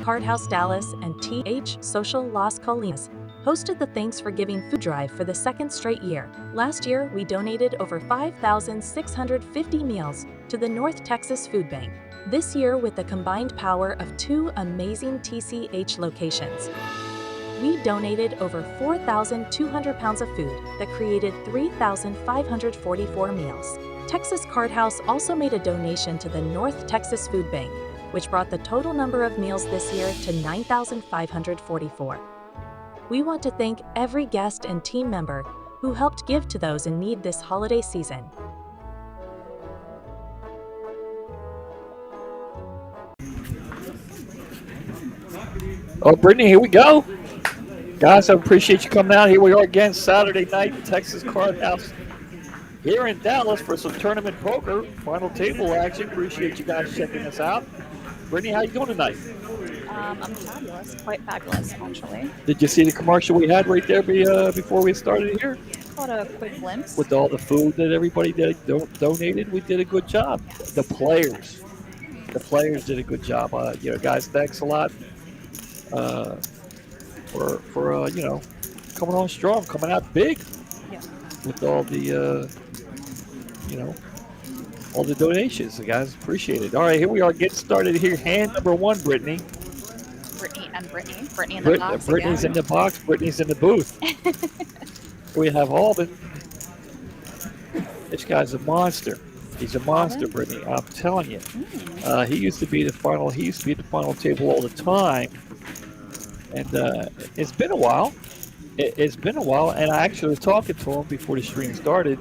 Card House Dallas and TCH Social Las Colinas hosted the Thanks for Giving food drive for the second straight year. Last year, we donated over 5,650 meals to the North Texas Food Bank. This year, with the combined power of 2 amazing TCH locations, we donated over 4,200 pounds of food that created 3,544 meals. Texas Card House also made a donation to the North Texas Food Bank, which brought the total number of meals this year to 9,544. We want to thank every guest and team member who helped give to those in need this holiday season. Oh, Brittany, here we go. Guys, I appreciate you coming out. Here we are again, Saturday night, Texas Card House here in Dallas for some tournament poker, final table action. Appreciate you guys checking us out. Brittany, how you doing tonight? I'm fabulous, quite fabulous, actually. Did you see the commercial we had right there before we started here? Caught a quick glimpse. With all the food that everybody donated, we did a good job. Yes. The players did a good job. Guys, thanks a lot for coming on strong, coming out big. Yeah. With all the all the donations. The guys appreciate it. All right, here we are getting started here. Hand number 1, Brittany. Brittany in the box. Brittany's in the box. Brittany's in the booth. We have Alden. This guy's a monster. He's a monster, Brittany. I'm telling you. He used to be the final. He used to be at the final table all the time. And it's been a while. It's been a while. And I actually was talking to him before the stream started.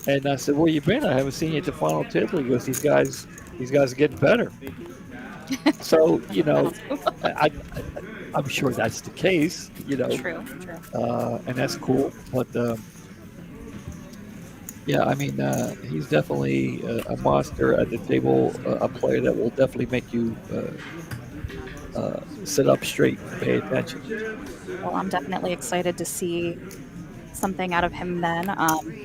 And I said, "Where you been? I haven't seen you at the final table." He goes, "These guys are getting better." So I'm sure that's the case. True. And that's cool. But he's definitely a monster at the table. A player that will definitely make you sit up straight and pay attention. Well, I'm definitely excited to see something out of him then.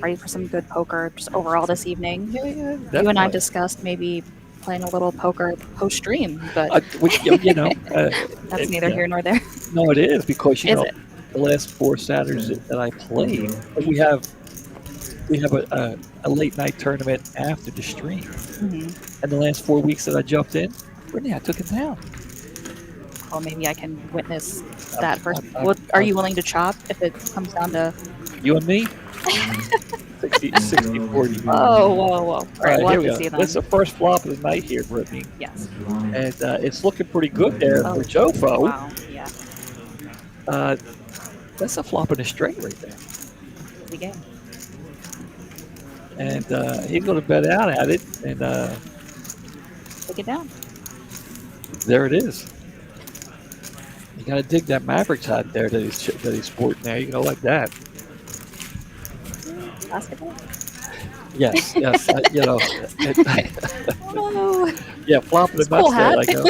Ready for some good poker just overall this evening. Yeah, You and I discussed maybe playing a little poker post-stream, but that's neither here nor there. No, it is because the last 4 Saturdays that I played, we have a late night tournament after the stream, and the last 4 weeks that I jumped in, Brittany, I took it down. Well, maybe I can witness that first. Are you willing to chop if it comes down to you and me? 60-40. Whoa. All right, here we go. see then. This is the first flop of the night here, Brittany. Yes. And it's looking pretty good there for Jofo. Wow, yeah. That's a flop and a straight right there. Easy game. And he's going to bet out at it, and take it down. There it is. You got to dig that Mavericks hat there that he's sporting there. You like that. Basketball? Yes. Oh, Yeah, flopping the cool nuts there. I go.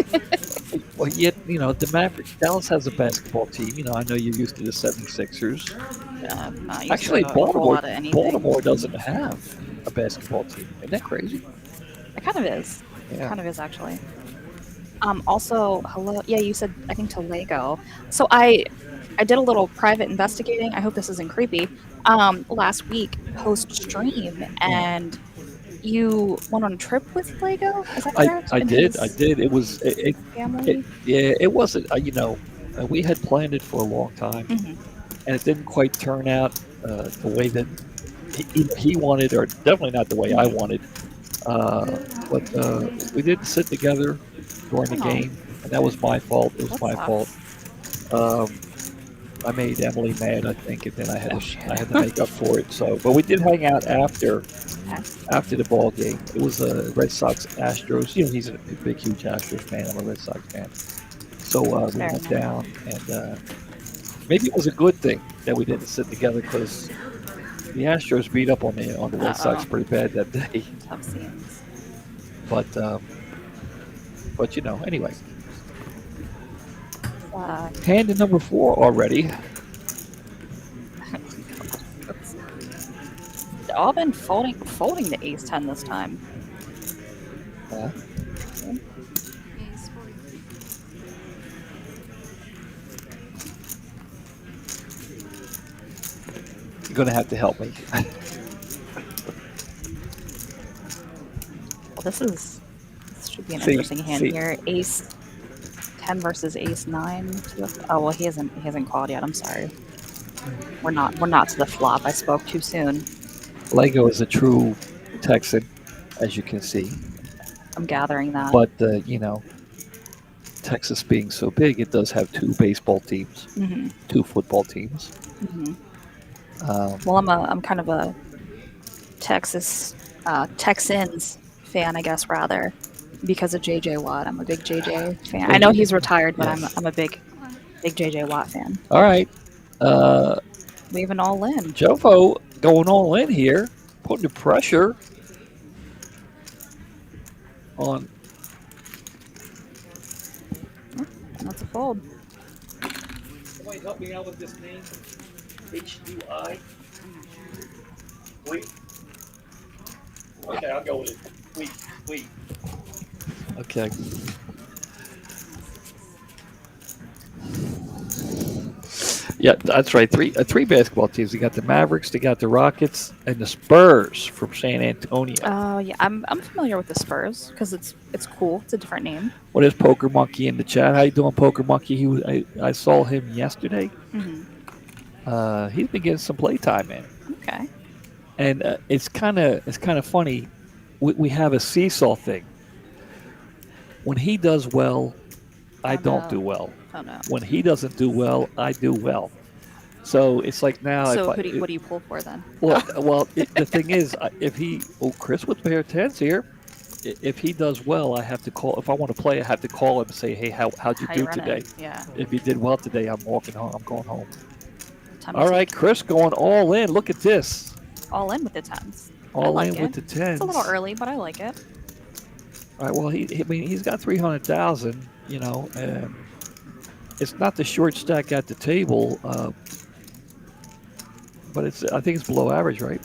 Well, the Mavericks. Dallas has a basketball team. I know you're used to the 76ers. Actually, Baltimore doesn't have a basketball team. Isn't that crazy? It kind of is. Yeah. It kind of is, actually. Also, hello. Yeah, you said, I think, to Lego. So I did a little private investigating. I hope this isn't creepy. Last week, post-stream, and you went on a trip with Lego? Is that correct? I did. It was... family? It wasn't... we had planned it for a long time, and it didn't quite turn out the way that he wanted, or definitely not the way I wanted. But we didn't sit together during the game, and that was my fault. It was my fault. I made Emily mad, I think, and then I had to make up for it. So, but we did hang out after the ball game. It was Red Sox Astros. He's a big, huge Astros fan. I'm a Red Sox fan. So we went down, and maybe it was a good thing that we didn't sit together because the Astros beat up on the Red Sox pretty bad that day. Tough scenes. But anyway. Hand to number 4 already. They've all been folding the ace-10 this time. You're going to have to help me. Well, this should be an interesting hand here. Ace 10 versus Ace 9. Oh well, he hasn't called yet. I'm sorry. We're not to the flop. I spoke too soon. Lego is a true Texan, as you can see. I'm gathering that. But Texas being so big, it does have 2 baseball teams, 2 football teams. Well, I'm kind of a Texans fan, I guess, rather, because of JJ Watt. I'm a big JJ fan. I know he's retired, but Yes. I'm a big JJ Watt fan. All right. Leaving all in. Jofo going all in here, putting the pressure on. That's a fold. Somebody help me out with this name. HUI. Wait. Okay, I'll go with it. Wait. Okay. Yeah, that's right. Three basketball teams. You got the Mavericks, they got the Rockets, and the Spurs from San Antonio. Oh yeah, I'm familiar with the Spurs because it's cool. It's a different name. What is Poker Monkey in the chat? How you doing, Poker Monkey? I saw him yesterday. He's been getting some playtime in. Okay. And it's kind of funny. We have a seesaw thing. When he does well, I don't do well. Oh no. When he doesn't do well, I do well. So it's like now. So what do you pull for then? Well, the thing is, Chris with pair of tens here. If he does well, I have to call. If I want to play, I have to call him and say, "Hey, how'd you do today?" Yeah. If he did well today, I'm walking home. I'm going home. All right, Chris going all in. Look at this. All in with the tens. All in with the tens. It's a little early, but I like it. All right. Well, he's got 300,000. It's not the short stack at the table, but I think it's below average, right?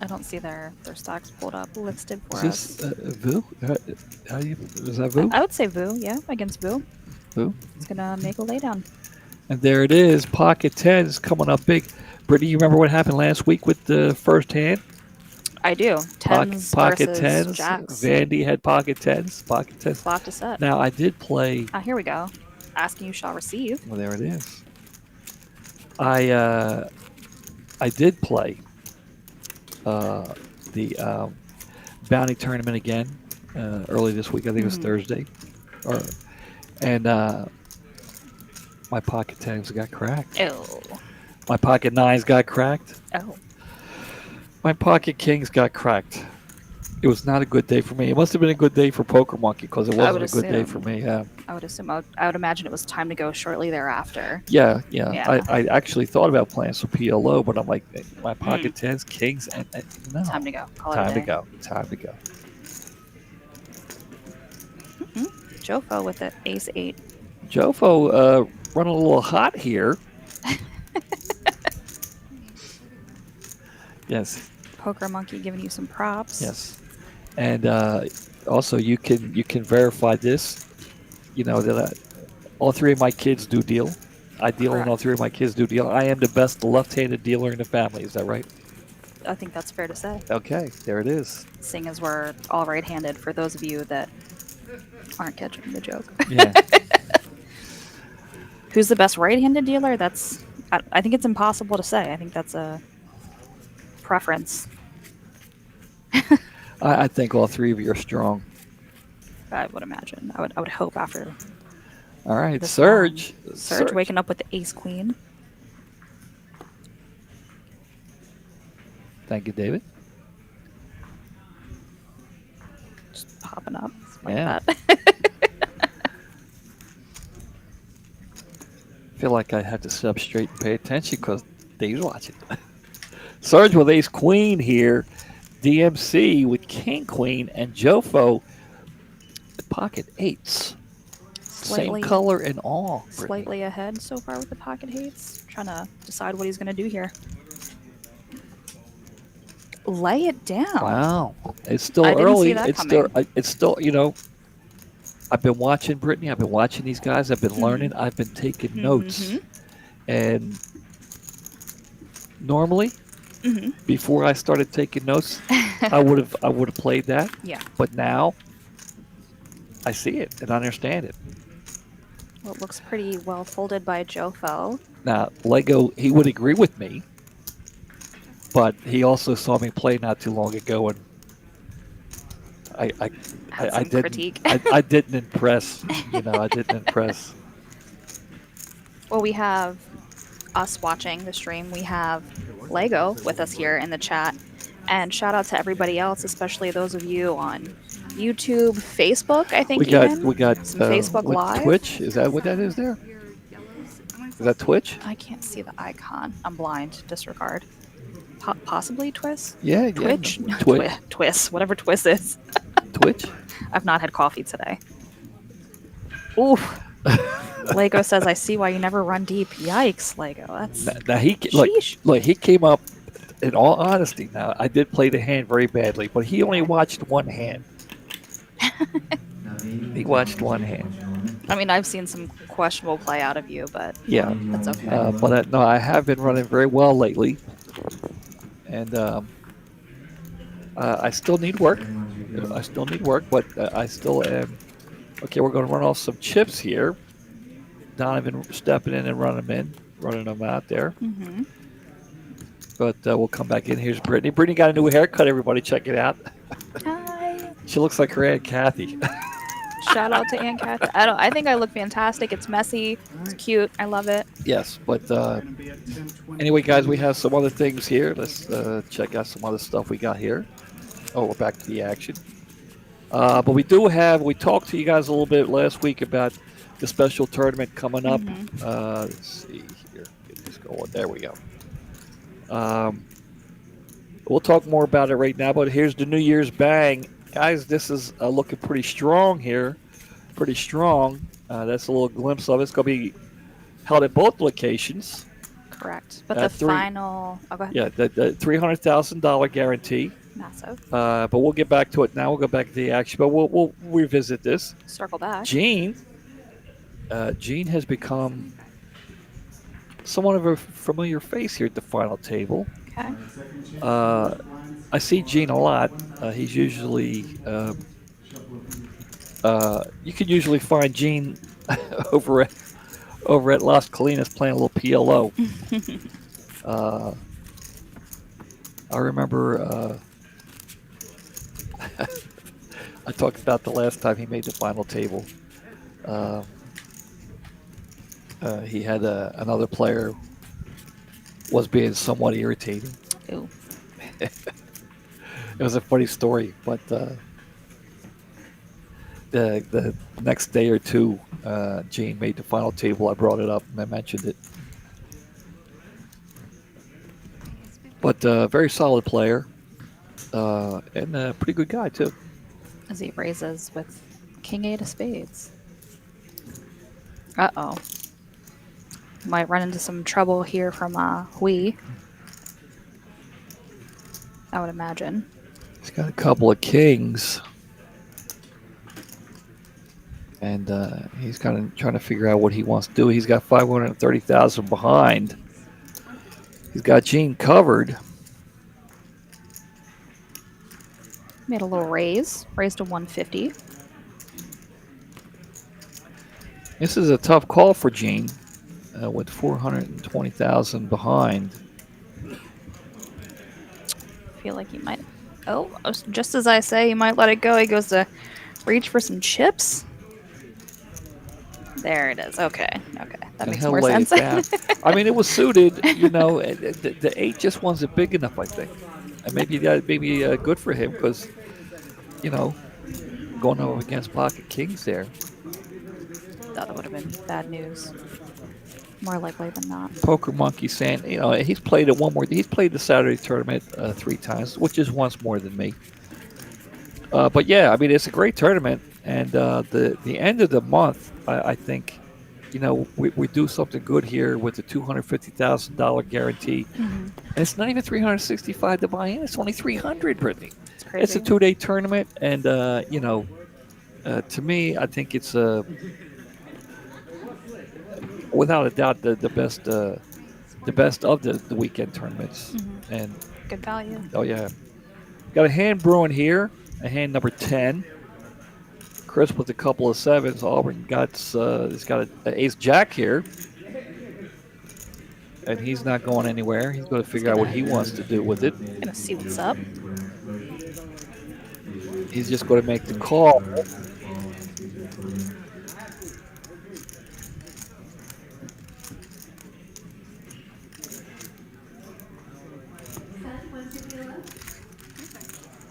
I don't see their stocks pulled up listed for us. Is this Vu? Is that Vu? I would say Vu, yeah, against Vu. Vu? It's gonna make a laydown. And there it is, pocket tens coming up big. Brittany, you remember what happened last week with the first hand? I do. Tens pocket versus tens. jacks. Vandy had pocket tens. Pocket tens. Flop to set. Now I did play. Here we go. Asking you shall receive. Well, there it is. I did play the bounty tournament again early this week. I think it was Thursday, and my pocket tens got cracked. Oh. My pocket nines got cracked. Oh. My pocket kings got cracked. It was not a good day for me. It must have been a good day for Poker Monkey because it wasn't a good day for me. Yeah. I would assume. I would imagine it was time to go shortly thereafter. Yeah. I actually thought about playing some PLO, but I'm like, my pocket tens, kings, and no. Time to go. Time to go. Jofo with the ace 8. Jofo running a little hot here. Yes. Poker Monkey giving you some props. Yes. And also you can verify this. That all 3 of my kids do deal. I deal and all 3 of my kids do deal. I am the best left-handed dealer in the family. Is that right? I think that's fair to say. Okay, there it is. Seeing as we're all right-handed, for those of you that aren't catching the joke. Yeah. Who's the best right-handed dealer? I think it's impossible to say. I think that's a preference. I think all 3 of you are strong. I would imagine. I would hope after. All right, Surge waking up with the ace queen. Thank you, David. Just popping up like that. I feel like I had to sit up straight and pay attention because Dave's watching. Surge with ace queen here. DMC with king queen and Jofo pocket eights. Same color and all. Slightly ahead so far with the pocket eights. Trying to decide what he's going to do here. Lay it down. Wow. It's still See early. that It's still, I've been watching Brittany. I've been watching these guys. I've been learning. I've been taking notes. And normally, Hmm. before I started taking notes, I would have played that. Yeah. But now I see it and understand it. Well, it looks pretty well folded by Jofo. Now Lego, he would agree with me, but he also saw me play not too long ago, and I I, Had I some didn't critique. I didn't impress. I didn't impress. Well, we have us watching the stream. We have Lego with us here in the chat. And shout out to everybody else, especially those of you on YouTube, Facebook, I think We even. got Some Facebook what, Live. Twitch. Is that what that is there? Is that Twitch? I can't see the icon. I'm blind. Disregard. Possibly Twist? Yeah, Twitch? yeah. Twitch. Twist. Whatever Twist is. Twitch. I've not had coffee today. Ooh. Lego says, I see why you never run deep. Yikes, Lego. That's. Now he Sheesh. look. He came up. In all honesty, now I did play the hand very badly, but he only watched one hand. He watched one hand. I mean, I've seen some questionable play out of you, but Yeah, that's okay. but no, I have been running very well lately, and I still need work. I still need work, but I still am. Okay, we're going to run off some chips here. Donovan stepping in and running them out there. Mm-hmm. But we'll come back in. Here's Brittany. Brittany got a new haircut, everybody. Check it out. Hi. She looks like her Aunt Kathy. Shout out to Aunt Kathy. I think I look fantastic. It's messy. It's cute. I love it. Yes, but anyway, guys, we have some other things here. Let's check out some other stuff we got here. Oh, we're back to the action. But we talked to you guys a little bit last week about the special tournament coming up. Let's see here. Get this going. There we go. We'll talk more about it right now, but here's the New Year's Bang. Guys, this is looking pretty strong here. Pretty strong. That's a little glimpse of it. It's going to be held at both locations. Correct. But the final... Oh, go ahead. Yeah, the $300,000 guarantee. Massive. But we'll get back to it now. We'll go back to the action, but we'll revisit this. Circle back. Gene has become somewhat of a familiar face here at the final table. Okay. I see Gene a lot. He's usually you can usually find Gene over at Las Colinas playing a little PLO. I remember I talked about the last time he made the final table. He had another player was being somewhat irritating. Ooh. It was a funny story, but the next day or two, Gene made the final table. I brought it up and I mentioned it. But very solid player and a pretty good guy too. As he raises with King 8 of Spades. Uh-oh. Might run into some trouble here from Hui. I would imagine. He's got a couple of kings. And he's kind of trying to figure out what he wants to do. He's got 530,000 behind. He's got Gene covered. Made a little raise to 150. This is a tough call for Gene with 420,000 behind. I feel like he might. Oh, just as I say, he might let it go. He goes to reach for some chips. There it is. Okay. That makes more sense. I mean, it was suited. The 8 just wasn't big enough, I think. And maybe that good for him because, going over against pocket kings there. That would have been bad news. More likely than not. Poker Monkey saying, he's played it one more. He's played the Saturday tournament 3 times, which is once more than me. But yeah, I mean, it's a great tournament, and the end of the month, I think, we do something good here with the $250,000 guarantee. Mm-hmm. And it's not even $365 to buy in; it's only $300, Brittany. It's crazy. It's a 2-day tournament, and to me, I think it's without a doubt, the best of the weekend tournaments. And Good value. oh yeah, got a hand brewing here. A hand number 10. Chris with a couple of sevens. Auburn he's got an ace jack here, and he's not going anywhere. He's going to figure out what he wants to do with it. Gonna see what's up. He's just going to make the call.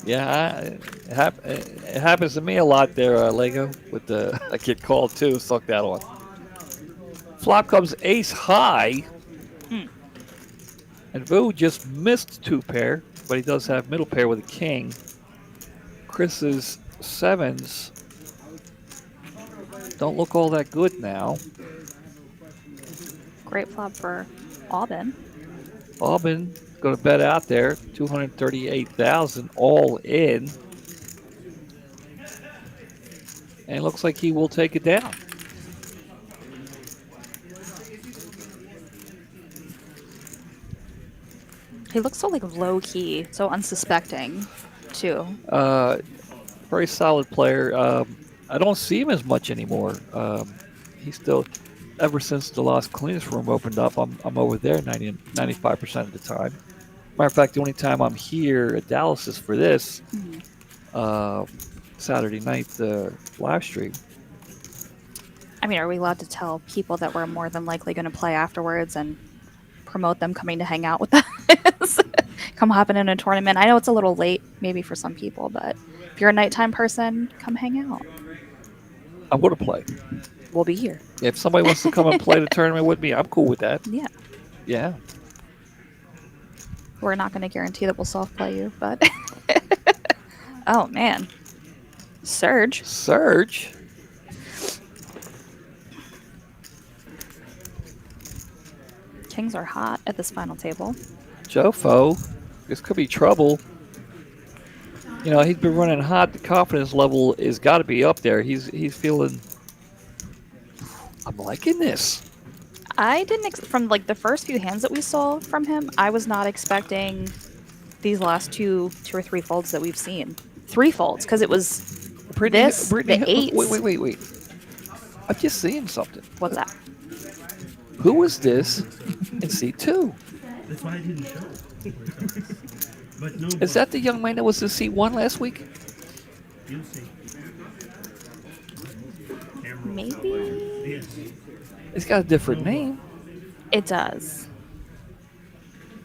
Yeah, it happens to me a lot there, Lego. With I get called too. Suck that on. Flop comes ace high, and Vu just missed 2-pair, but he does have middle pair with a king. Chris's sevens don't look all that good now. Great flop for Aubin. Aubin going to bet out there, 238,000 all in, and it looks like he will take it down. He looks so like low key, so unsuspecting, too. Very solid player. I don't see him as much anymore. He's still, ever since the Las Colinas room opened up, I'm over there 95% of the time. Matter of fact, the only time I'm here at Dallas is for this Saturday night live stream. I mean, are we allowed to tell people that we're more than likely going to play afterwards and promote them coming to hang out with us? Come hopping in a tournament. I know it's a little late, maybe for some people, but if you're a nighttime person, come hang out. I'm going to play. We'll be here. If somebody wants to come and play the tournament with me, I'm cool with that. Yeah. Yeah. We're not going to guarantee that we'll soft play you, but oh man, Surge. Kings are hot at this final table. Jofo, this could be trouble. You know, he's been running hot. The confidence level has got to be up there. He's feeling. I'm liking this. I didn't from like the first few hands that we saw from him. I was not expecting these last two or three folds that we've seen. 3 folds because it was Brittany, the 8s. Wait. I'm just seeing something. What's that? Who is this in C2? That's why I didn't show. But no, Is that the young man that was in C1 last week? you'll see. Maybe Yes. He's got a different name. it does.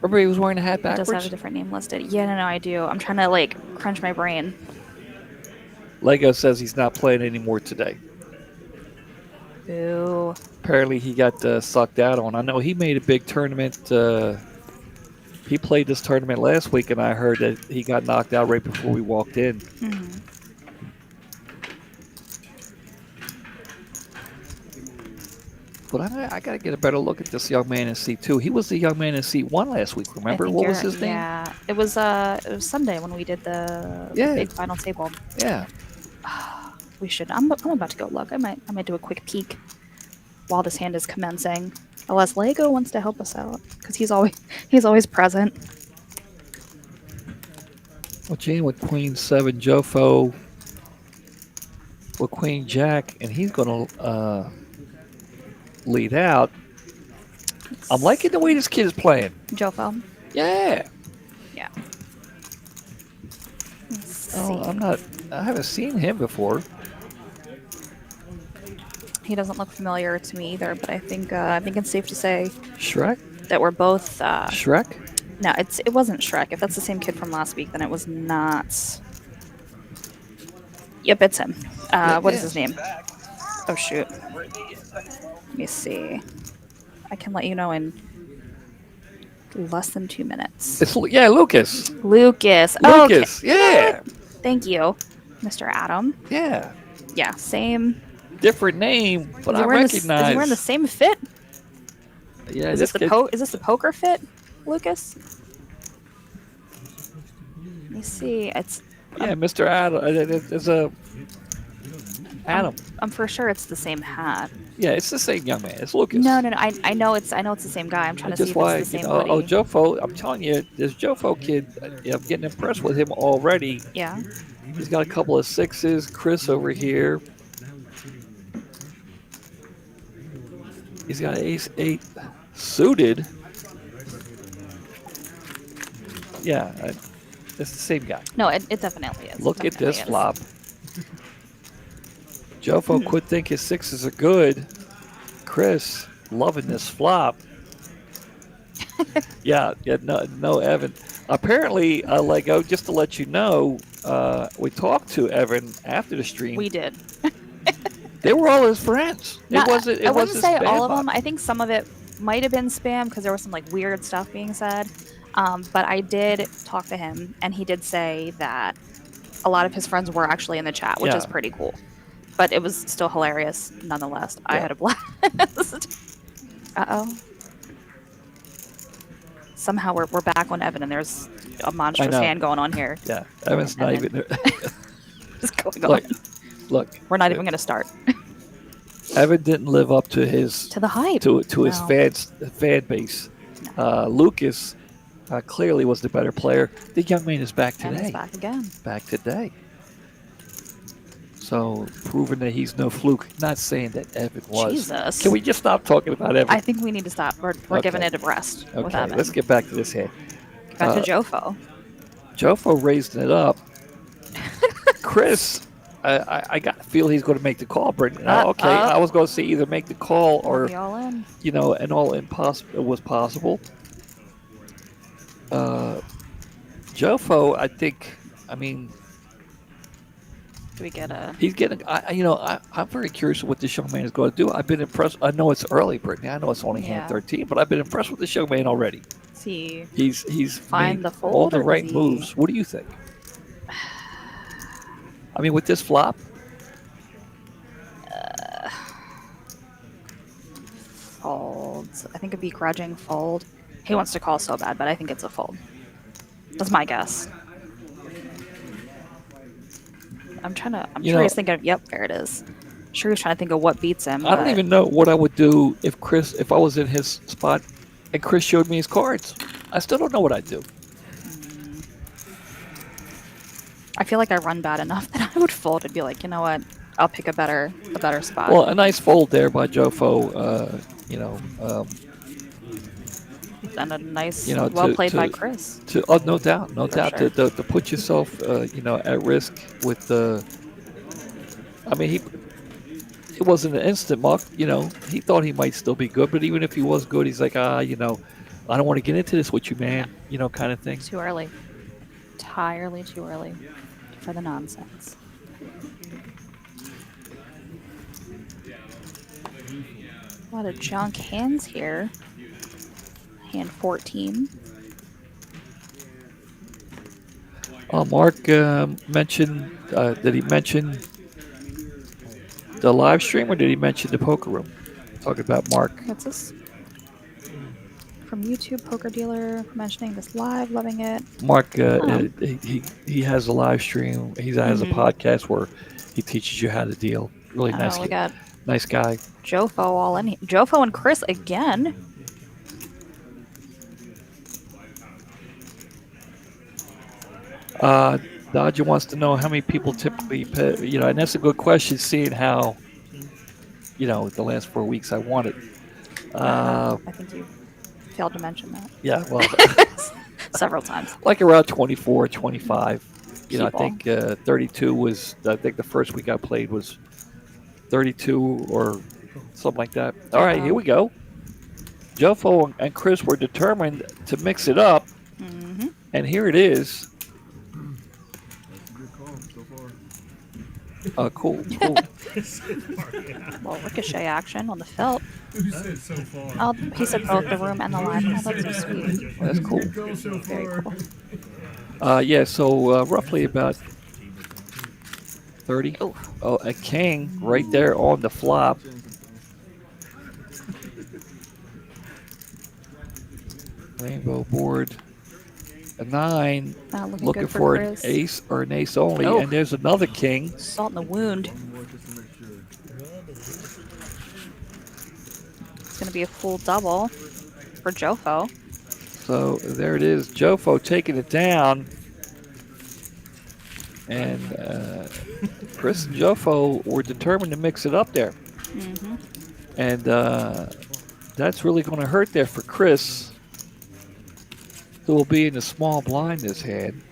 Remember he was wearing a hat It does have backwards? a different name listed. Yeah, no, I do. I'm trying to like crunch my brain. Lego says he's not playing anymore today. Boo. Apparently he got sucked out on. I know he made a big tournament. He played this tournament last week, and I heard that he got knocked out right before we walked in. But I got to get a better look at this young man in C2. He was the young man in C1 last week, remember? What was his name? Yeah, it was Sunday when we did the big final table. Yeah. We should. I'm about to go look. I might do a quick peek while this hand is commencing. Unless Lego wants to help us out because he's always present. Well, Gene with Queen 7, Jofo with Queen Jack, and he's going to lead out. I'm liking the way this kid is playing. Jofo. Yeah. Yeah. Oh, I haven't seen him before. He doesn't look familiar to me either, but I think it's safe to say Shrek? that we're both. Shrek? No, it wasn't Shrek. If that's the same kid from last week, then it was not. Yep, it's him. What is his name? Oh shoot. Let me see. I can let you know in less than 2 minutes. Lucas. Lucas. Lucas, Okay. yeah. Thank you, Mr. Adam. Yeah. Yeah, same. Different name, but I Is recognize. he wearing the same fit? Yeah, Is this the poker fit, Lucas? Let me see. It's. Yeah, Mr. Adam. There's a Adam. I'm for sure it's the same hat. Yeah, it's the same young man. It's Lucas. No. I know it's the same guy. I'm trying to see Just if it's why, the same oh, hoodie. Jofo, I'm telling you, this Jofo kid, I'm getting impressed with him already. Yeah. He's got a couple of sixes. Chris over here, he's got ace eight suited. Yeah, it's the same guy. No, it definitely is. Look It at this definitely is. flop. Jofo could think his sixes are good. Chris loving this flop. yeah, no, Evan. Apparently, Lego, just to let you know, we talked to Evan after the stream. We did. They were all his friends. I wasn't wouldn't say spam all of bot. them. I think some of it might have been spam because there was some like weird stuff being said. But I did talk to him, and he did say that a lot of his friends were actually in the chat, which is Yeah. pretty cool. But it was still hilarious nonetheless. I Yeah. had a blast. Uh-oh. Somehow we're back on Evan, and there's a monstrous know. hand going on here. Yeah, Evan's not And even. What's going on? Look, We're not even going to start. Evan didn't live up to his To the hype. to his No. fan base. Lucas clearly was the better player. The young man is back And today. he's back again. Back today. So proving that he's no fluke. Not saying that Evan was. Jesus. Can we just stop talking about Evan? I think we need to stop. We're Okay. giving it a rest with Okay, Evan. let's get back to this hand. Back to Jofo. Jofo raising it up. Chris, I got to feel he's going to make the call, Brendan. Okay, I was going to say either make the call or, Be all in. an all-in was possible. Jofo, I think, Do we get a... he's getting. I'm very curious what this young man is going to do. I've been impressed. I know it's early, Brittany. I know it's only hand Yeah. 13, but I've been impressed with this young man already. See, He's Find made the fold, all the or right does he- moves. What do you think? With this flop, folds. I think a begrudging fold. He wants to call so bad, but I think it's a fold. That's my guess. I'm sure he's thinking of, yep, there it is. I'm sure he's trying to think of what beats him. I don't but even know what I would do if I was in his spot and Chris showed me his cards. I still don't know what I'd do. I feel like I run bad enough that I would fold and be like, you know what? I'll pick a better spot. Well, a nice fold there by Jofo. And a nice, to- played by to- Chris. No doubt, sure. to put yourself, at risk with the. It wasn't an instant muck. He thought he might still be good, but even if he was good, he's like, I don't want to get into this with you, man. Kind of thing. Too early. Entirely too early for the nonsense. A lot of junk hands here. Hand 14. Mark mentioned. Did he mention the live stream, or did he mention the poker room? Talking about Mark. What's this? From YouTube, poker dealer mentioning this live, loving it. Mark, he has a live stream. He has a podcast where he teaches you how to deal. Really nice. We got Nice guy. Jofo all in here. Jofo and Chris again. Dodger wants to know how many people typically pay, and that's a good question, seeing how, the last 4 weeks I won it. I think you failed to mention that Yeah, well, several times. like around 24, 25. I People. think 32 was, I think the first week I played was 32 or something like that. All right, here we go. Jofo and Chris were determined to mix it up, and here it is. Cool. Well, ricochet action on the felt. Who said so far? Oh, he said both the room and the live. Oh, that's so sweet. That's cool. Go so Very far. cool. Yeah, so roughly about 30. Ooh. Oh, a king right there on the flop. Rainbow board. A 9. Not looking Looking good for an Chris. ace or an ace only. Oh. And there's another king. Salt in the wound. going to be a full double for Jofo. So there it is. Jofo taking it down. And Chris and Jofo were determined to mix it up there. Mm-hmm. And that's really going to hurt there for Chris, who will be in the small blind this hand.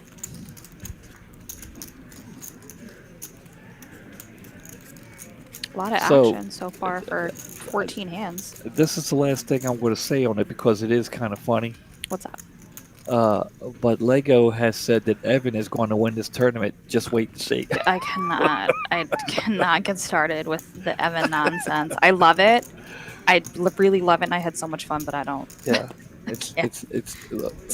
A lot of action so far for 14 hands. This is the last thing I'm going to say on it because it is kind of funny. What's that? But Lego has said that Evan is going to win this tournament. Just wait and see. I cannot get started with the Evan nonsense. I love it. I really love it, and I had so much fun, but I don't. Yeah, it's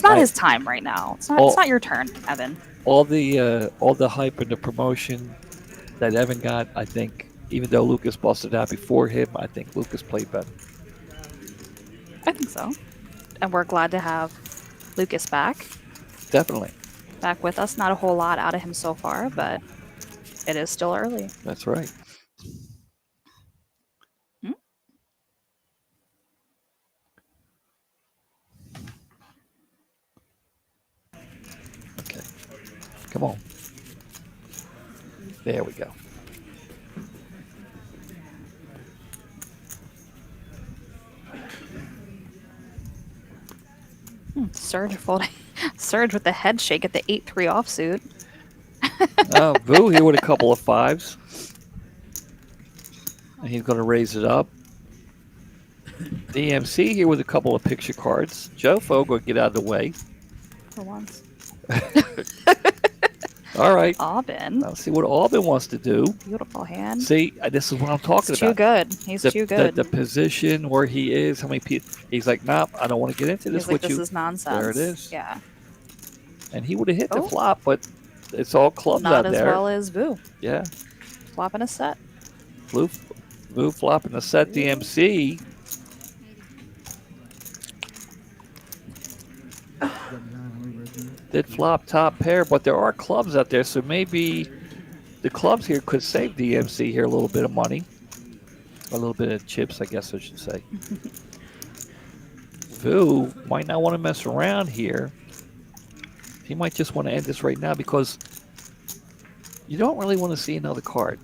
not his time right now. It's not your turn, Evan. All the hype and the promotion that Evan got, I think, even though Lucas busted out before him, I think Lucas played better. I think so, and we're glad to have Lucas back. Definitely. Back with us. Not a whole lot out of him so far, but it is still early. That's right. Okay. Come on. There we go. Surge folding. Surge with the head shake at the 8-3 offsuit. Vu here with a couple of fives. And he's going to raise it up. DMC here with a couple of picture cards. Jofo going to get out of the way. For once. All right. Aubin. Let's see what Aubin wants to do. Beautiful hand. See, this is what I'm talking He's about. too good. He's too good. The position where he is, how many people. He's like, nah, I don't want to get into this with this you. This is nonsense. There it is. Yeah. And he would have hit the flop, but it's all clubs out there. Not as well as Vu. Yeah. Flopping a set. Vu flopping a set. DMC. Did flop top pair, but there are clubs out there, so maybe the clubs here could save DMC here a little bit of money. A little bit of chips, I guess I should say. Vu might not want to mess around here. He might just want to end this right now because you don't really want to see another card.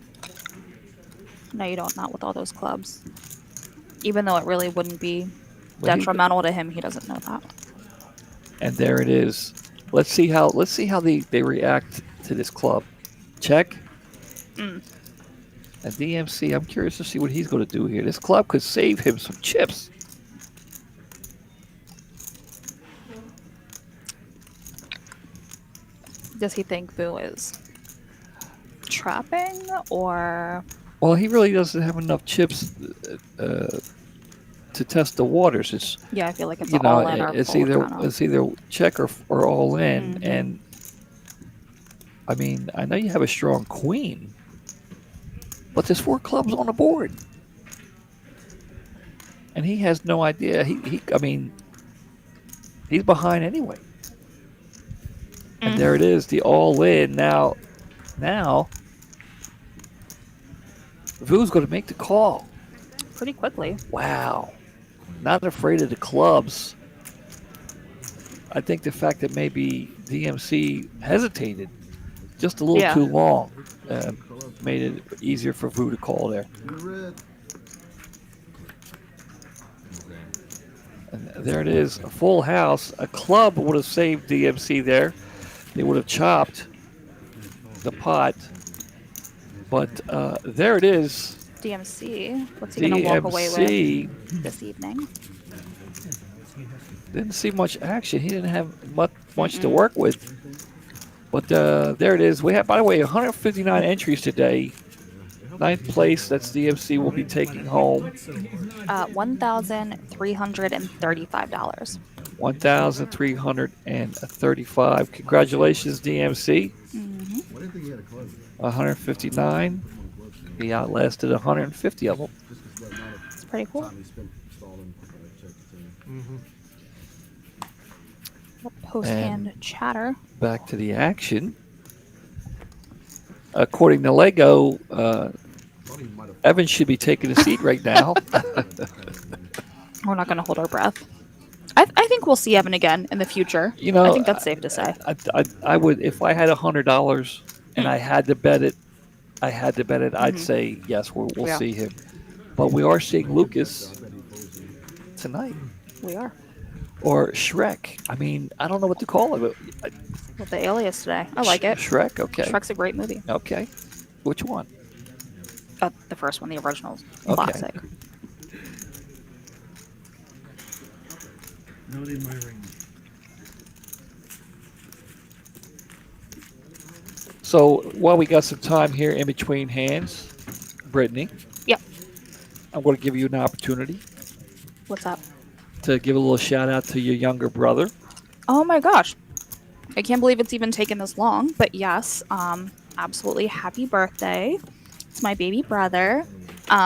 No, you don't. Not with all those clubs. Even though it really wouldn't be detrimental to him, he doesn't know that. And there it is. Let's see how they react to this club. Check. And DMC, I'm curious to see what he's going to do here. This club could save him some chips. Does he think Vu is trapping or? Well, he really doesn't have enough chips to test the waters. It's I feel like it's all in or it's either check or all in. And I mean, I know you have a strong queen, but there's 4 clubs on the board, and he has no idea. I mean, he's behind anyway. And there it is, the all in. Now, Vu's going to make the call. Pretty quickly. Wow. Not afraid of the clubs. I think the fact that maybe DMC hesitated just a little too long made it easier for Vu to call there. And there it is, a full house. A club would have saved DMC there. They would have chopped the pot. But there it is. DMC. What's he going to walk away with this evening? Didn't see much action. He didn't have much to work with. But there it is. We have, by the way, 159 entries today. 9th place, that's DMC, will be taking home $1,335. $1,335. Congratulations, DMC. 159. He outlasted 150 of them. It's pretty cool. Post-hand chatter. Back to the action. According to Lego, Evan should be taking a seat right now. We're not going to hold our breath. I think we'll see Evan again in the future. You know, I think that's safe to say. I would if I had $100 and I had to bet it. I'd say yes, we'll Yeah. see him. But we are seeing Lucas tonight, We are. or Shrek. I mean, I don't know what to call it. With the alias today. I like it. Shrek. Okay. Shrek's a great movie. Okay. Which one? The first one, the original. Okay. Classic. Not in my ring. So while we got some time here in between hands, Brittany. Yep. I'm going to give you an opportunity What's up? to give a little shout out to your younger brother. Oh my gosh. I can't believe it's even taken this long, but yes, absolutely happy birthday. It's my baby brother.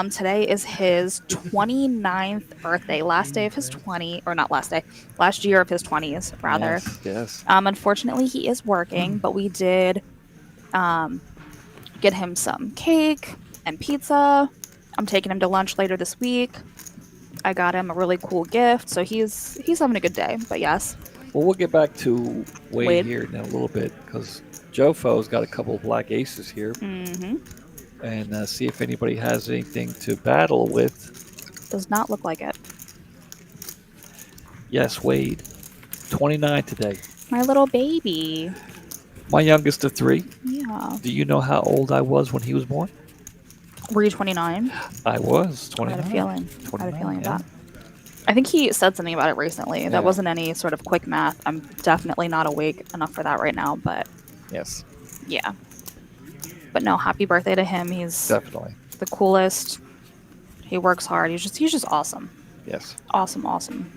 Today is his 29th birthday, last day of his 20, or not last day, last year of his 20s, rather. Yes. Unfortunately, he is working, but we did get him some cake and pizza. I'm taking him to lunch later this week. I got him a really cool gift, so he's having a good day. But yes, Well, we'll get back to Wade, Wade. here in a little bit because Jofo's got a couple of black aces here, mm-hmm. and see if anybody has anything to battle with. Does not look like it. Yes, Wade, 29 today. My little baby. My youngest of three. Yeah. Do you know how old I was when he was born? Were you 29? I was I 29. had a feeling. I had a feeling of yeah. that. I think he said something about it recently. Yeah. That wasn't any sort of quick math. I'm definitely not awake enough for that right now, but Yes, yeah. But no, happy birthday to him. He's definitely. the coolest. He works hard. He's just awesome. Yes. Awesome.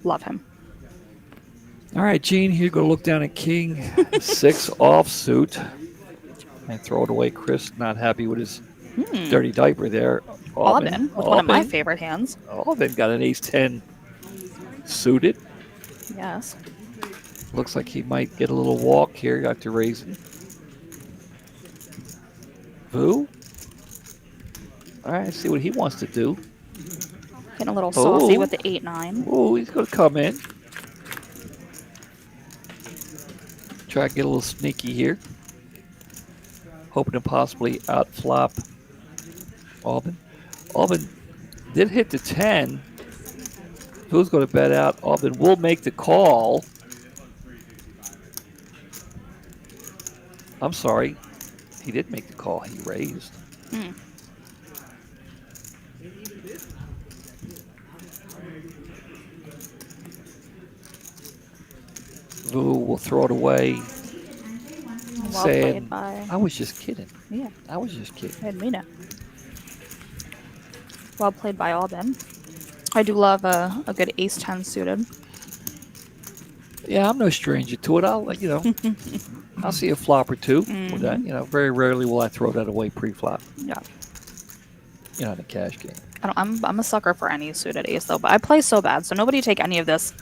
Love him. All right, Gene, here you go look down at King 6 offsuit and throw it away. Chris, not happy with his dirty diaper there. Aubin, with one of my favorite hands. Aubin got an ace 10 suited. Yes. Looks like he might get a little walk here after raising. Vu? All right, see what he wants to do. Getting a little saucy Oh. with the 8-9. Oh, he's going to come in. Try to get a little sneaky here. Hoping to possibly outflop Aubin. Aubin did hit the 10. Who's going to bet out? Aubin will make the call. I'm sorry. He did make the call. He raised. Vu will throw it away. Well saying, played by. I was just kidding. Yeah, I was just kidding. I didn't mean it. Well played by Aubin. I do love a good ace 10 suited. Yeah, I'm no stranger to it. I'll see a flop or two with that. Very rarely will I throw that away pre-flop. Yeah. In a cash game. I'm a sucker for any suited ace though, but I play so bad, so nobody take any of this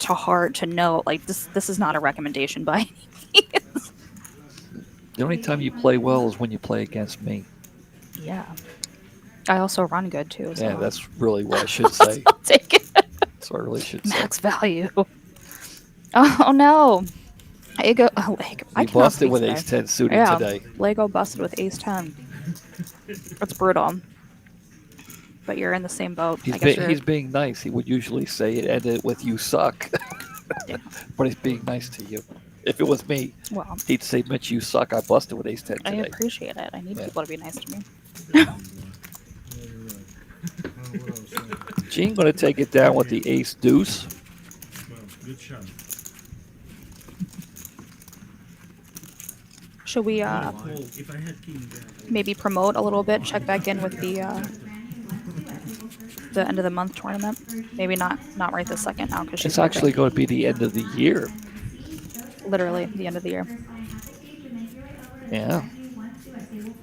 to heart to know like this is not a recommendation by any means. The only time you play well is when you play against me. Yeah. I also run good too. So. Yeah, that's really what I should say. I'll take it. That's what I really should say. Max value. Oh no. Lego. Oh, Lego. I You cannot busted speak with today. ace 10 suited Yeah. today. Lego busted with ace 10. That's brutal. But you're in the same boat. He's being nice. He would usually say it ended with "you suck," Yeah. but he's being nice to you. If it was me, Well, he'd say, "Mitch, you suck. I busted with ace 10 I today." appreciate it. I need Yeah. people to be nice to me. Gene going to take it down with the ace deuce. Well, good shot. Should we If I had king there. maybe promote a little bit? Check back in with the end of the month tournament. Maybe not right this second now because she's It's actually going to be the end of the year. literally the end of the year. Yeah.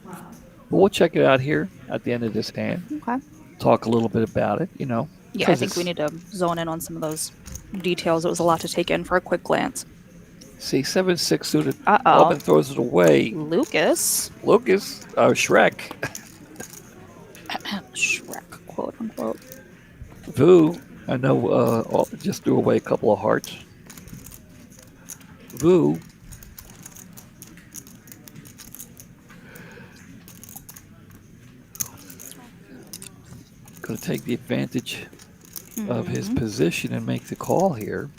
But we'll check it out here at the end of this hand. Okay. Talk a little bit about it, Yeah, I 'cause think we it's- need to zone in on some of those details. It was a lot to take in for a quick glance. See, 7-6 suited. Uh-oh. Aubin throws it away. Lucas. Shrek. Shrek, quote unquote. Vu, I know, just threw away a couple of hearts. Vu going to take the advantage of his position and make the call here.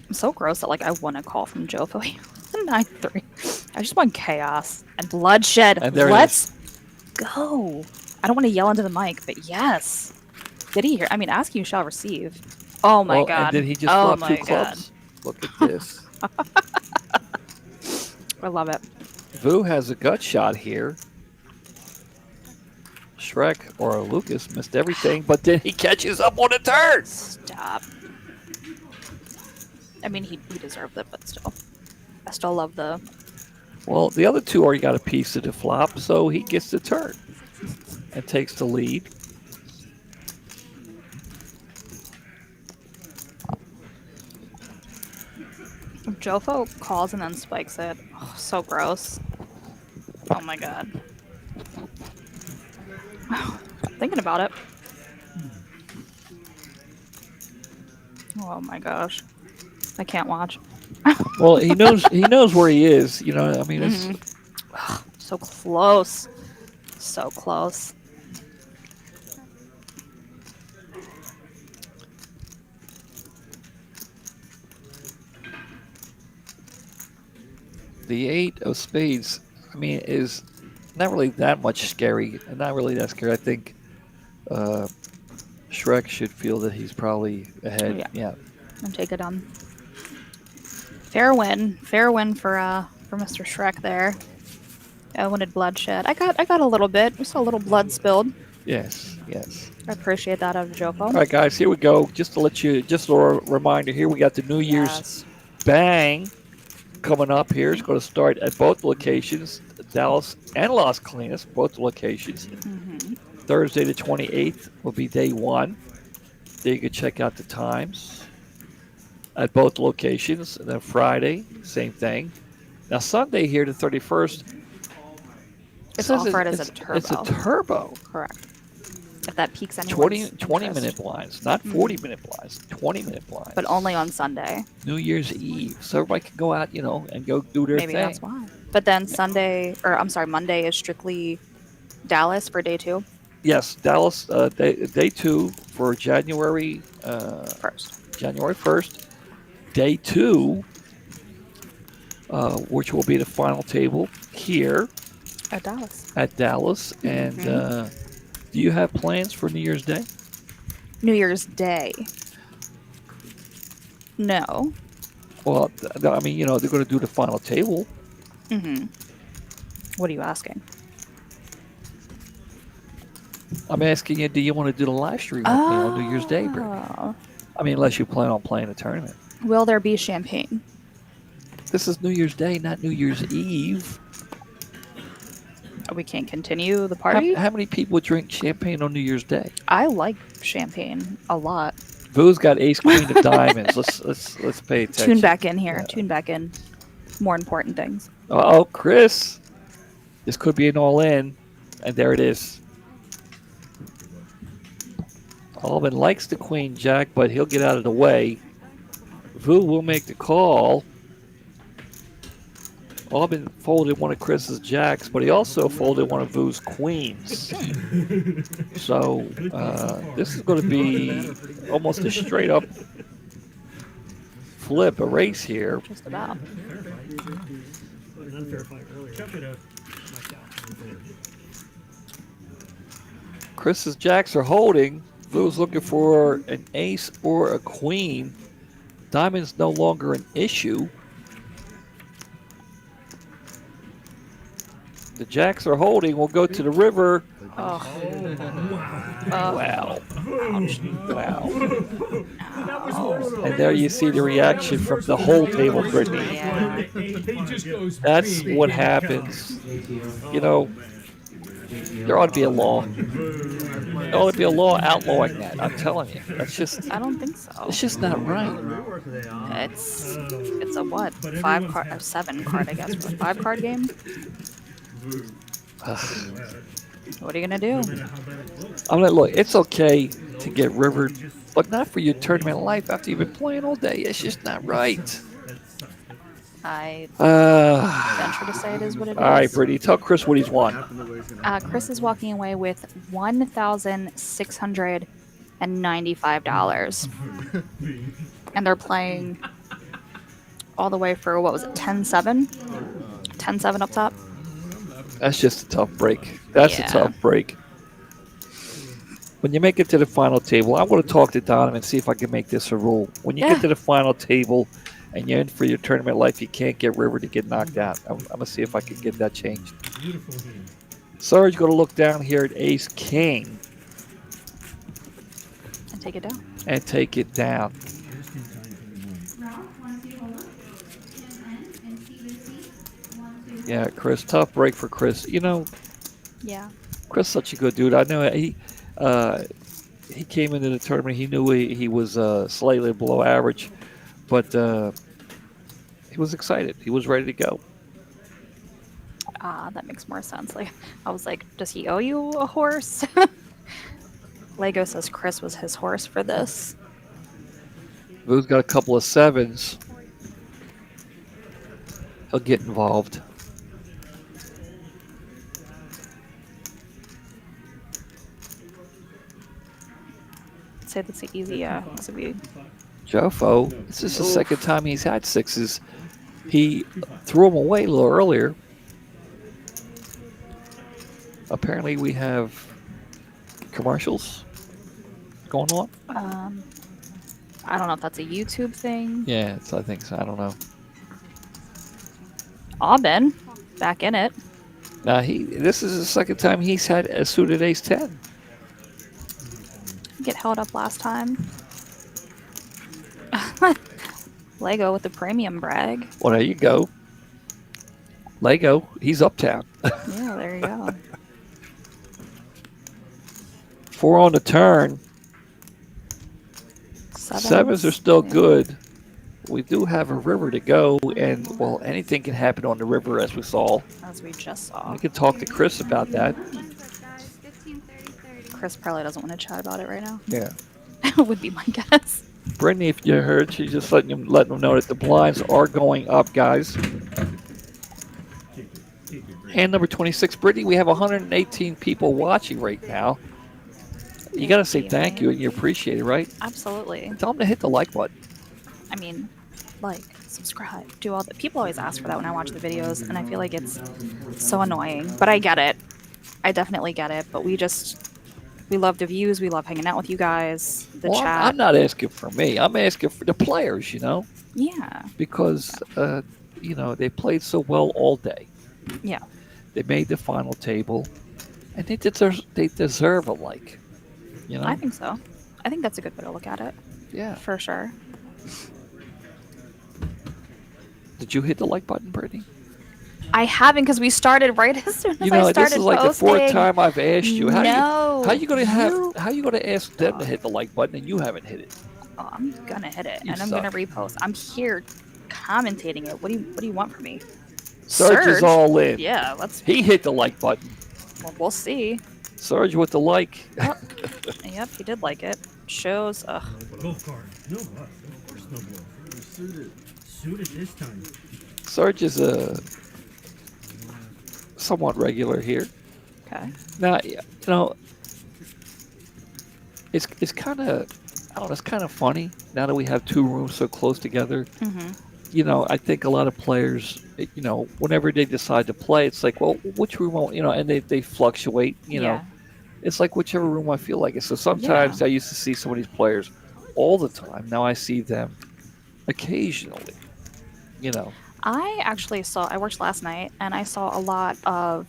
I'm so gross that like I won a call from Jofo. 9-3. I just want chaos and bloodshed. And there it Let's go. I don't want to yell into the mic, but yes. Did he hear? I mean, ask you shall receive. Oh my god. And did he just oh flop my two clubs? Look at this. I love it. Vu has a gut shot here. Shrek or Lucas missed everything, but then he catches up on the turn. Stop. I mean, he deserved it, but still. I still love the... Well, the other two already got a piece of the flop, so he gets the turn and takes the lead. Jofo calls and then spikes it. Oh, so gross. Oh my god. Thinking about it. Oh my gosh. I can't watch. Well, he knows where he is. You know, I mean, it's So close. So close. the 8 of spades. I mean, is not really that much scary, and not really that scary. I think Shrek should feel that he's probably ahead. Yeah. And take it on. Fair win for Mr. Shrek there. I wanted bloodshed. I got a little bit. We saw a little blood spilled. Yes. Yes. I appreciate that out of Jofo. All right, guys. Here we go. Just a reminder. Here we got the New Year's Bang coming up. Here it's going to start at both locations, Dallas and Las Colinas, both locations. Thursday the 28th will be day one. There you can check out the times at both locations. And then Friday, same thing. Now Sunday here, the 31st. It's offered as a turbo. It's a turbo. Correct. If that peaks anyone's 20-minute blinds, not 40-minute blinds, 20-minute blinds. But only on Sunday. New Year's Eve. So everybody can go out, and go do their thing. Maybe that's why. But then Monday is strictly Dallas for day two? Yes, Dallas, day two for January 1st. January 1st. Day two, which will be the final table here At Dallas. And do you have plans for New Year's Day? New Year's Day. No. Well, I mean, they're going to do the final table. What are you asking? I'm asking you, do you want to do the live stream on New Year's Day, Britt? I mean, unless you plan on playing a tournament. Will there be champagne? This is New Year's Day, not New Year's Eve. We can't continue the party? How many people drink champagne on New Year's Day? I like champagne a lot. Vu's got ace queen of diamonds. Let's pay attention. Tune back in here. Yeah. Tune back in. More important things. Oh, Chris. This could be an all-in. And there it is. Alvin likes the queen jack, but he'll get out of the way. Vu will make the call. Alvin folded one of Chris's jacks, but he also folded one of Vu's queens. So this is going to be almost a straight-up flip, a race here. Just about. Chris's jacks are holding. Vu's looking for an ace or a queen. Diamond's no longer an issue. The jacks are holding. We'll go to the river. Oh. Wow. Wow. And there you see the reaction from the whole table, Brittany. Yeah. That's what happens. There ought to be a law. There ought to be a law outlawing that. I'm telling you. That's just. I don't think so. It's just not right. It's a what? 7 card, I guess. 5 card game? What are you gonna do? No matter how bad it looks. I'm like, look, it's okay to get rivered, but not for your tournament life after you've been playing all day. It's just not right. That sucks. I venture to All say it is what it right, is. Brittany, tell Chris what he's won. Chris is walking away with $1,695, and they're playing all the way for what was it, 10-7? 10-7 up top. That's just a tough break. That's Yeah. a tough break. When you make it to the final table, I'm going to talk to Donovan and see if I can make this a rule. When you Yeah. get to the final table and you're in for your tournament life, you can't get rivered to get knocked out. I'm going to see if I can get that changed. Beautiful hand. Sarge going to look down here at Ace King And take it down. and take it down. Just in time for the win. Ralph, 1, 2, hold up. Tim N and Steven C. 1, 2. Yeah, Chris, tough break for Chris. You know, Yeah. Chris is such a good dude. I know he came into the tournament. He knew he was slightly below average, but he was excited. He was ready to go. That makes more sense. Like, I was like, does he owe you a horse? Lego says Chris was his horse for this. Vu's got a couple of sevens. He'll get involved. I'd say that's the easy. This would be Jofo, this is the second time he's had sixes. He threw them away a little earlier. Apparently, we have commercials going on. I don't know if that's a YouTube thing. Yeah, I think so. I don't know. Aubin, back in it. This is the second time he's had a suited ace 10. Get held up last time. Lego with the premium brag. Well, there you go. Lego, he's uptown. Yeah, there you go. 4 on the turn. Sevens are still Yeah. good. We do have a river to go, and, well, anything can happen on the river, as we saw. As we just saw. We could talk to Chris about that. 15, 30, 30. Chris probably doesn't want to chat about it right now. Yeah. Would be my guess. Brittany, if you heard, she's just letting them know that the blinds are going up, guys. Hand number 26, Brittany, we have 118 people watching right now. You got to say thank you, and you appreciate it, right? Absolutely. Tell them to hit the like button. I mean, like, subscribe, do all the. People always ask for that when I watch the videos, and I feel like it's so annoying. But I get it. I definitely get it. But we love the views. We love hanging out with you guys. The Well, chat. I'm not asking for me. I'm asking for the players, Yeah. because, they played so well all day. Yeah. They made the final table, and they deserve a like. I think so. I think that's a good way to look at it. Yeah. For sure. Did you hit the like button, Brittany? I haven't because we started right as soon as I started this is like posting. the fourth time I've asked you. How No, you gonna ask them to hit the like button and you haven't hit it? Oh, I'm gonna hit it, You and I'm gonna suck. repost. I'm here commentating it. What do you want from me? Surge is all in. Yeah, let's. He hit the like button. Well, we'll see. Surge with the like. Yep, he did like it. Shows. Ugh. Both cards. No bluff. Of course no bluff. We're suited. Suited this time. Surge is somewhat regular here. Okay. Now, it's kind of, I don't know, it's kind of funny now that we have two rooms so close together. Mm-hmm. I think a lot of players, whenever they decide to play, it's like, well, which room, and they fluctuate, Yeah. It's like whichever room I feel like it. So sometimes I used to see some of these players all the time. Now I see them occasionally, I worked last night, and I saw a lot of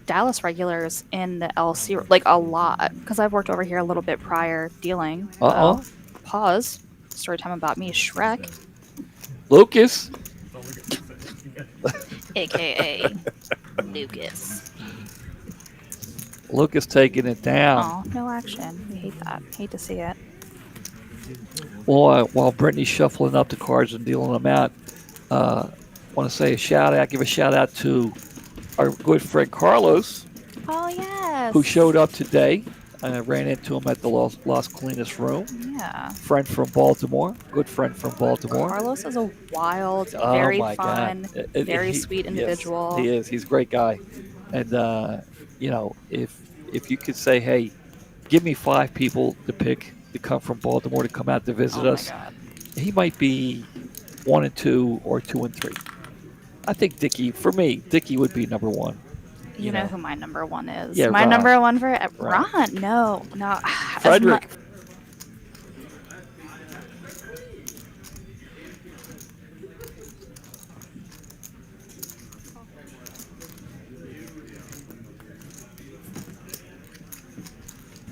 Dallas regulars in the LC, like a lot, because I've worked over here a little bit prior dealing. Uh-oh. Pause. Story time about me, Shrek, Lucas. aka Lucas. Lucas taking it down. Oh, no action. We hate that. Hate to see it. Well, while Brittany's shuffling up the cards and dealing them out, want to give a shout out to our good friend Carlos. Oh yes. who showed up today. I ran into him at the Las Colinas room. Yeah. Friend from Baltimore, good friend from Baltimore. Carlos is a wild, Oh very my God, fun, very sweet yes, individual. he is. He's a great guy, and if you could say, hey, give me 5 people to pick to come from Baltimore to come out to visit Oh my us, god. he might be 1 and 2 or 2 and 3. I think Dickie, for me, Dickie would be number 1. You know who my number one is? Yeah, My Ron. number one for Ron. Ron. No, no. Frederick.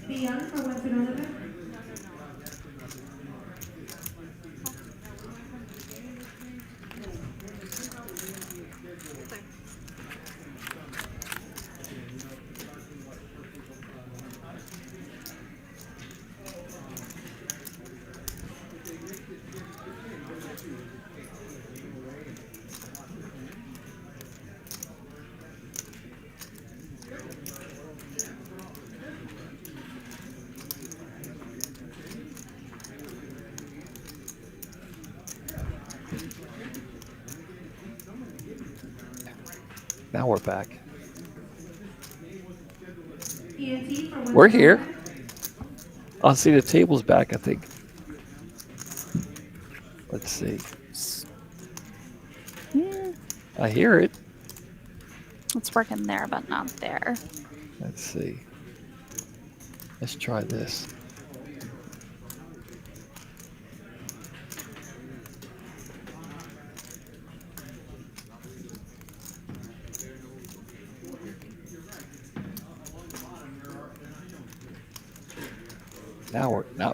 The young for Western Orlando. Now we're back. ENT for We're Western here. Orlando. I'll see the table's back, I think. Let's see. I hear it. It's working there, but not there. Let's see. Let's try this.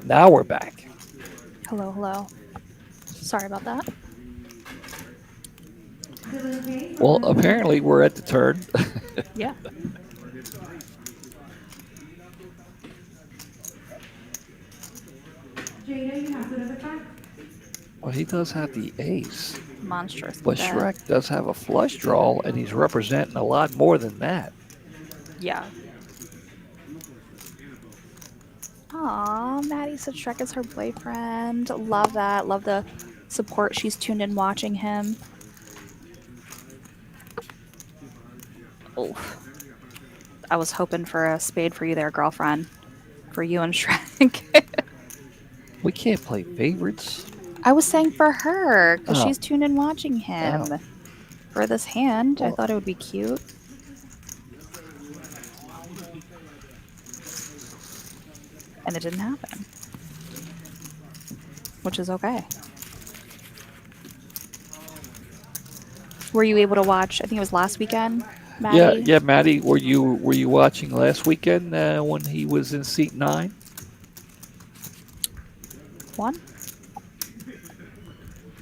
Now we're back. Hello, hello. Sorry about that. Dylan Payne for Well, Western apparently we're at the turn. Yeah. Jada, you have another card. Well, he does have the ace, Monstrous. but bet. Shrek does have a flush draw, and he's representing a lot more than that. Yeah. Aw, Maddie said Shrek is her boyfriend. Love that. Love the support. She's tuned in watching him. Oh. I was hoping for a spade for you there, girlfriend. For you and Shrek. We can't play favorites. I was saying for her, because Oh. she's tuned in watching him. Oh. For this hand, I Well- thought it would be cute. And it didn't happen. Which is okay. Were you able to watch, I think it was last weekend, Maddie? Yeah, Maddie. Were you watching last weekend when he was in seat 9? One?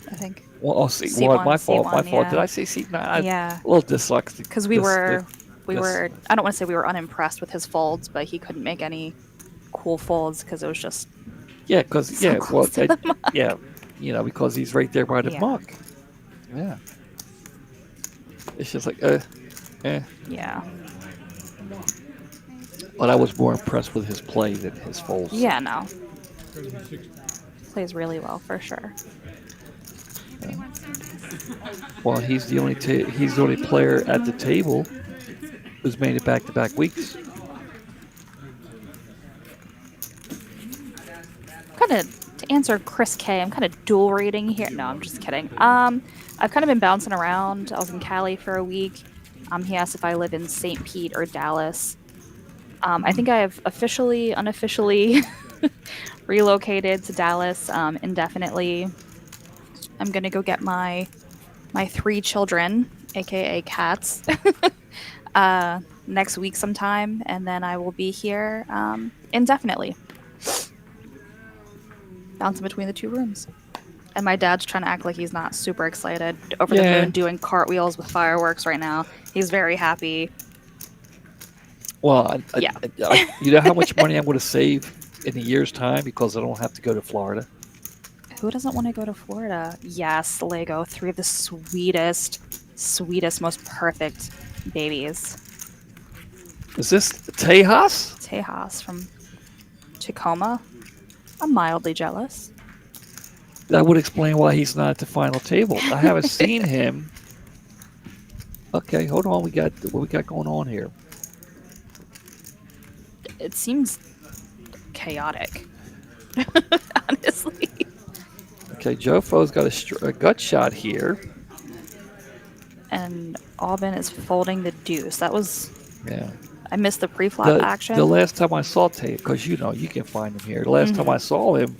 I think. Well, oh, seat Seat 1. one, My seat fault. My one, fault. yeah. Did I say seat 9? Yeah. A little dyslexic. Because we were, I don't want to say we were unimpressed with his folds, but he couldn't make any cool folds because it was just Yeah, because so close to the muck. yeah, because he's right there by the Yeah. muck. Yeah. It's just like Yeah. But I was more impressed with his play than his folds. Yeah, no. Plays really well for sure. Well, he's the only player at the table who's made it back-to-back weeks. Kind of to answer Chris K, I'm kind of dual rating here. No, I'm just kidding. I've kind of been bouncing around. I was in Cali for a week. He asked if I live in St. Pete or Dallas. I think I have officially, unofficially relocated to Dallas indefinitely. I'm gonna go get my 3 children, aka cats, next week sometime, and then I will be here indefinitely. Bouncing between the 2 rooms. And my dad's trying to act like he's not super excited. Over the moon doing cartwheels with fireworks right now. He's very happy. Well, Yeah. You know how much money I'm going to save in a year's time because I don't have to go to Florida? Who doesn't want to go to Florida? Yes, Lego. 3 of the sweetest, most perfect babies. Is this Tejas? Tejas from Tacoma. I'm mildly jealous. That would explain why he's not at the final table. I haven't seen him. Okay, hold on. What we got going on here? It seems chaotic. Honestly. Okay, Jofo's got a gut shot here. And Aubin is folding the deuce. That was. Yeah. I missed the pre-flop action. The last time I saw Tate, because you can find him here. The last time I saw him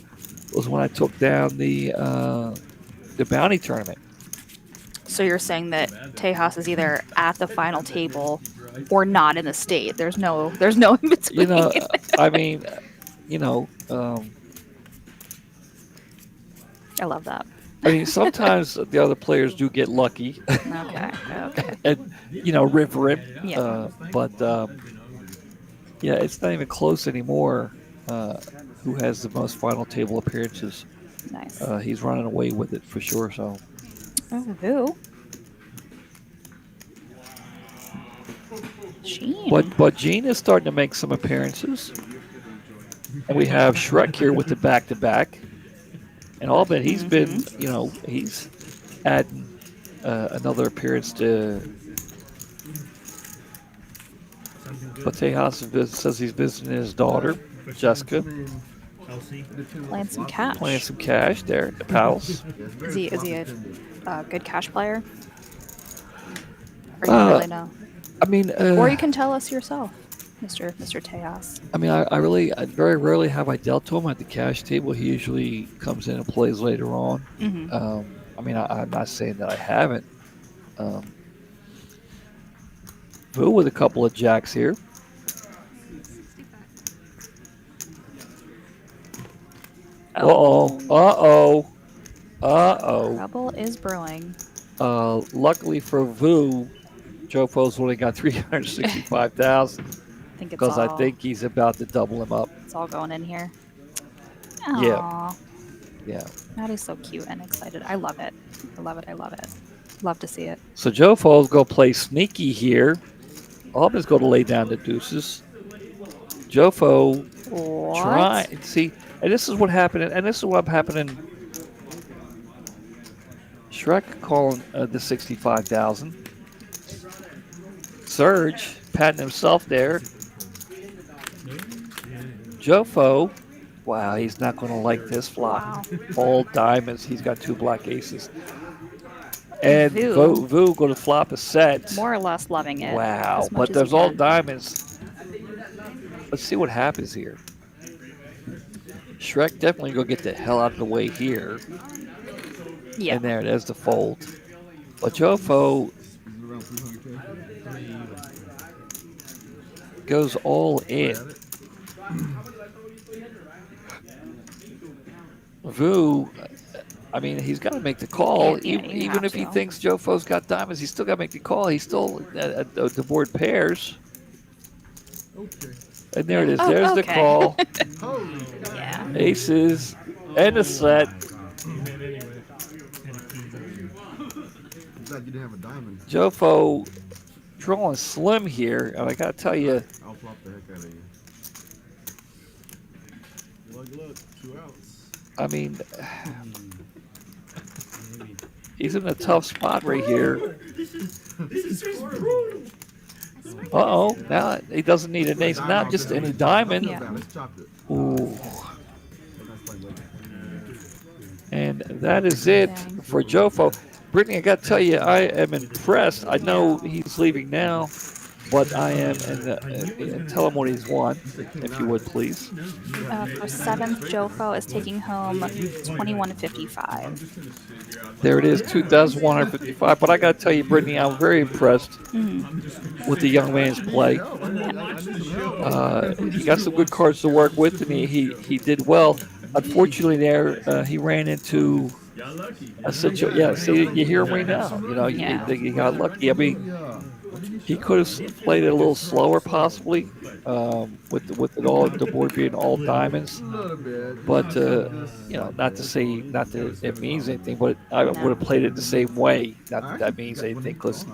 was when I took down the bounty tournament. So you're saying that Tejas is either at the final table or not in the state. There's no in between. I mean, I love that. I mean, sometimes the other players do get lucky. Okay. And river it. Yeah. But yeah, it's not even close anymore. Who has the most final table appearances? Nice. He's running away with it for sure. So. Who? Gene. But Gene is starting to make some appearances. And we have Shrek here with the back-to-back. And Albin, he's been, he's adding another appearance to. But Tejas says he's visiting his daughter, Jessica. Playing some cash. Playing some cash there at the palace. Is he a good cash player? Or you don't really know? I mean, or you can tell us yourself, Mr. Tejas. I mean, I very rarely have I dealt to him at the cash table. He usually comes in and plays later on. I mean, I'm not saying that I haven't. Vu with a couple of jacks here. Uh-oh. Trouble is brewing. Luckily for Vu, Jofo's only got 365,000. Because I think he's about to double him up. It's all going in here. Aww. Yeah. Maddie's so cute and excited. I love it. I love it. Love to see it. So Jofo's going to play sneaky here. Albin's going to lay down the deuces. Jofo trying. See, and this is what happened. And this is what happening. Shrek calling the 65,000. Serge patting himself there. Jofo, wow, he's not going to like this flop. Wow. All diamonds. He's got 2 black aces. And Vu going to flop a set. More or less loving it. Wow, but there's all diamonds. Let's see what happens here. Shrek definitely going to get the hell out of the way here. Yeah. And there's the fold. But Jofo goes all in. Vu, I mean, he's got to make the call. Even if he thinks Jofo's got diamonds, he's still got to make the call. He's still the board pairs. And there it is. There's the call. Yeah. Aces and a set. Glad you didn't have a diamond. Jofo drawing slim here, and I gotta tell you. I'll flop the heck out of you. Look, 2 outs. I mean, he's in a tough spot right here. This is brutal. Uh-oh, now he doesn't need an ace, not just any diamond. Ooh. And that is it for Jofo. Brittany, I got to tell you, I am impressed. I know he's leaving now, but I am, and tell him what he's won, if you would, please. For 7th, Jofo is taking home $21.55. There it is, $2,155. But I got to tell you, Brittany, I'm very impressed with the young man's play. He got some good cards to work with, and he did well. Unfortunately, there he ran into a situation. Yeah, see, you hear him right now. He got lucky. I mean, he could have played it a little slower, possibly, with it all the board being all diamonds. A little bit. But Just- not to say not that it means anything, but I No. would have played it the same way. Not that that means anything, because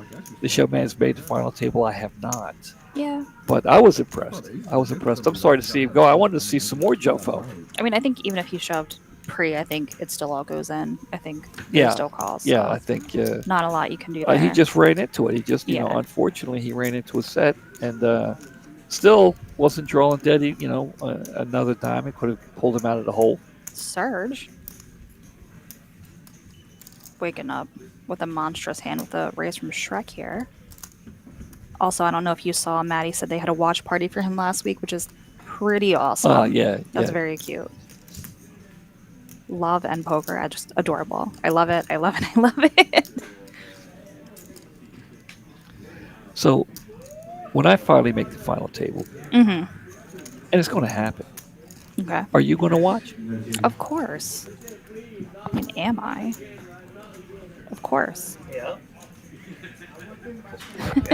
the showman's made the final table. I have not. Yeah. But I was impressed. I was impressed. I'm sorry to see him go. I wanted to see some more Jofo. I mean, I think even if he shoved pre, I think it still all goes in. I think Yeah. there's still calls. Yeah, so I think not a lot you can do there. he just ran into it. He just, Yeah. unfortunately, he ran into a set and still wasn't drawing dead. He, another diamond could have pulled him out of the hole. Surge. Waking up with a monstrous hand with a raise from Shrek here. Also, I don't know if you saw, Maddie said they had a watch party for him last week, which is pretty awesome. Yeah. That's very cute. Love and poker, just adorable. I love it. I love it. I love it. So when I finally make the final table, Mm-hmm. and it's going to happen, Okay. are you going to watch? Of course. I mean, am I? Of course. Yeah.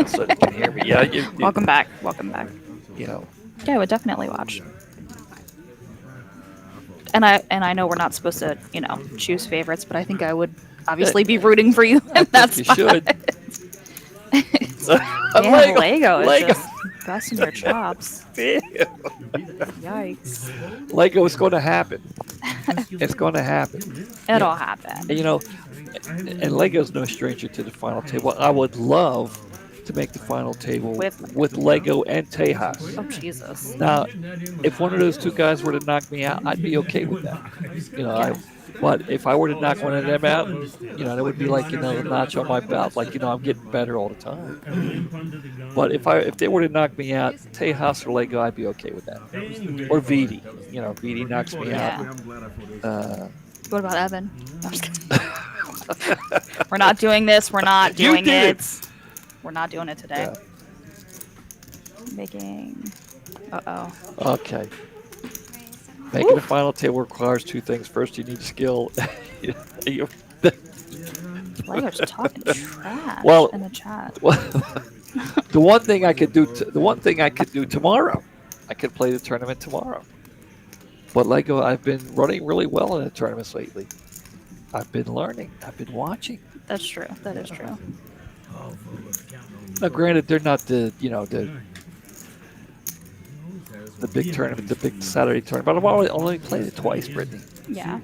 So you can hear me. Yeah, Welcome back. Welcome back. Yeah, I would definitely watch. And I know we're not supposed to, choose favorites, but I think I would obviously be rooting for you in that you spot. should. Yeah, Lego is Lego. just busting your chops. Damn. Yikes. Lego is going to happen. It's going to happen. It'll happen. And, and Lego's no stranger to the final table. I would love to make the final table with Lego and Tejas. Oh, Jesus. Now, if one of those two guys were to knock me out, I'd be okay with that. But if I were to knock one of them out, that would be like, a notch on my belt. Like, I'm getting better all the time. But if they were to knock me out, Tejas or Lego, I'd be okay with that. Or Vidi. Vidi knocks me out. I'm glad I put this. What about Evan? No, I'm just kidding. We're not doing this. We're not You doing did it. We're not doing it today. Yeah. Making. Uh-oh. Okay. Making the final table requires two things. First, you need skill. Lego's talking trash Well- in the chat. The one thing I could do tomorrow, I could play the tournament tomorrow. But Lego, I've been running really well in the tournaments lately. I've been learning. I've been watching. That's true. That is true. Now, granted, they're not the big tournament, the big Saturday tournament. But I've only played it twice, Brittany. Yeah.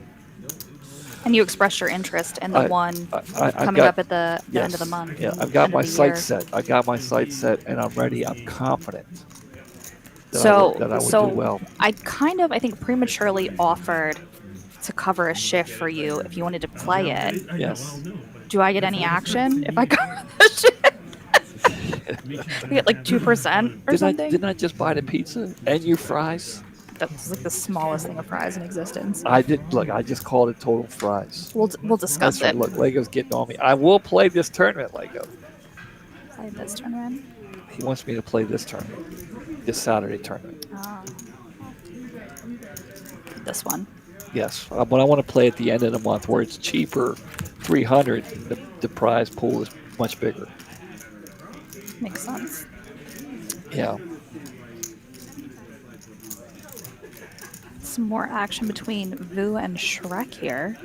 And you expressed your interest in the one I've coming got- up at the yes, end of the month. Yeah, I've got end my of the sights year. set. I got my sights set, and I'm ready. I'm confident that So, I would so do well. I think prematurely offered to cover a shift for you if you wanted to play it. Yes. Do I get any action if I cover the shift? I get like 2% or something. Didn't I just buy the pizza and you fries? That's like the smallest thing of fries in existence. I did. Look, I just called it total fries. We'll discuss That's right. it. Look, Lego's getting on me. I will play this tournament, Lego. Play this tournament. He wants me to play this tournament, this Saturday tournament. Oh. This one. Yes, but I want to play at the end of the month where it's cheaper, 300. The prize pool is much bigger. Makes sense. Yeah. Some more action between Vu and Shrek here.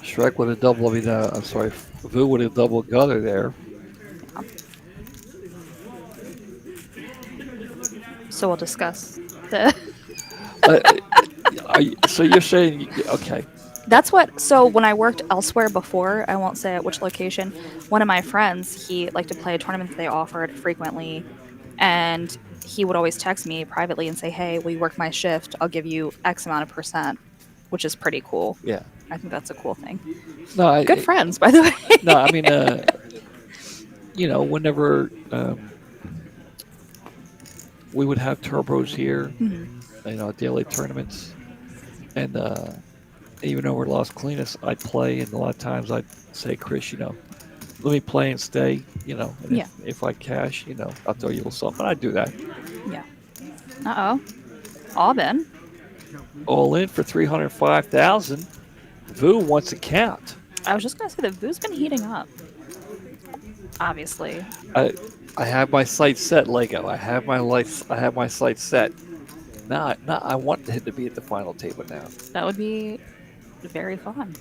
Shrek with a double. I'm sorry, Vu with a double gutter there. So we'll discuss the. So you're saying, okay? That's what. So when I worked elsewhere before, I won't say at which location. One of my friends, he liked to play a tournament that they offered frequently, and he would always text me privately and say, "Hey, will you work my shift? I'll give you X amount of percent," which is pretty cool. Yeah. I think that's a cool thing. No, Good friends, by the way. No, I mean, whenever we would have turbos here, daily tournaments, and even though we're Las Colinas, I'd play, and a lot of times I'd say, Chris, let me play and stay, and Yeah. if I cash, I'll throw you a little something. I'd do that. Yeah. Uh-oh. Aubin. All in for 305,000. Vu wants a count. I was just going to say that Vu's been heating up. Obviously. I have my sights set, Lego. I have my sights set. Now I want him to be at the final table now. That would be very fun.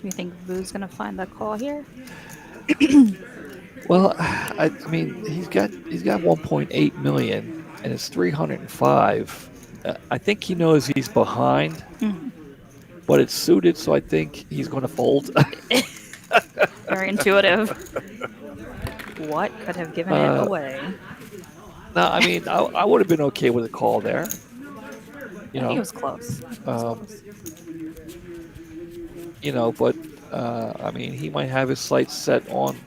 Do you think Vu's gonna find that call here? Well, I mean, he's got 1.8 million, and it's 305. I think he knows he's behind, Mhm. but it's suited, so I think he's going to fold. Very intuitive. What could have given it away? No, I mean, I would have been okay with a call there. You Yeah, he know, was close. but I mean, he might have his sights set on,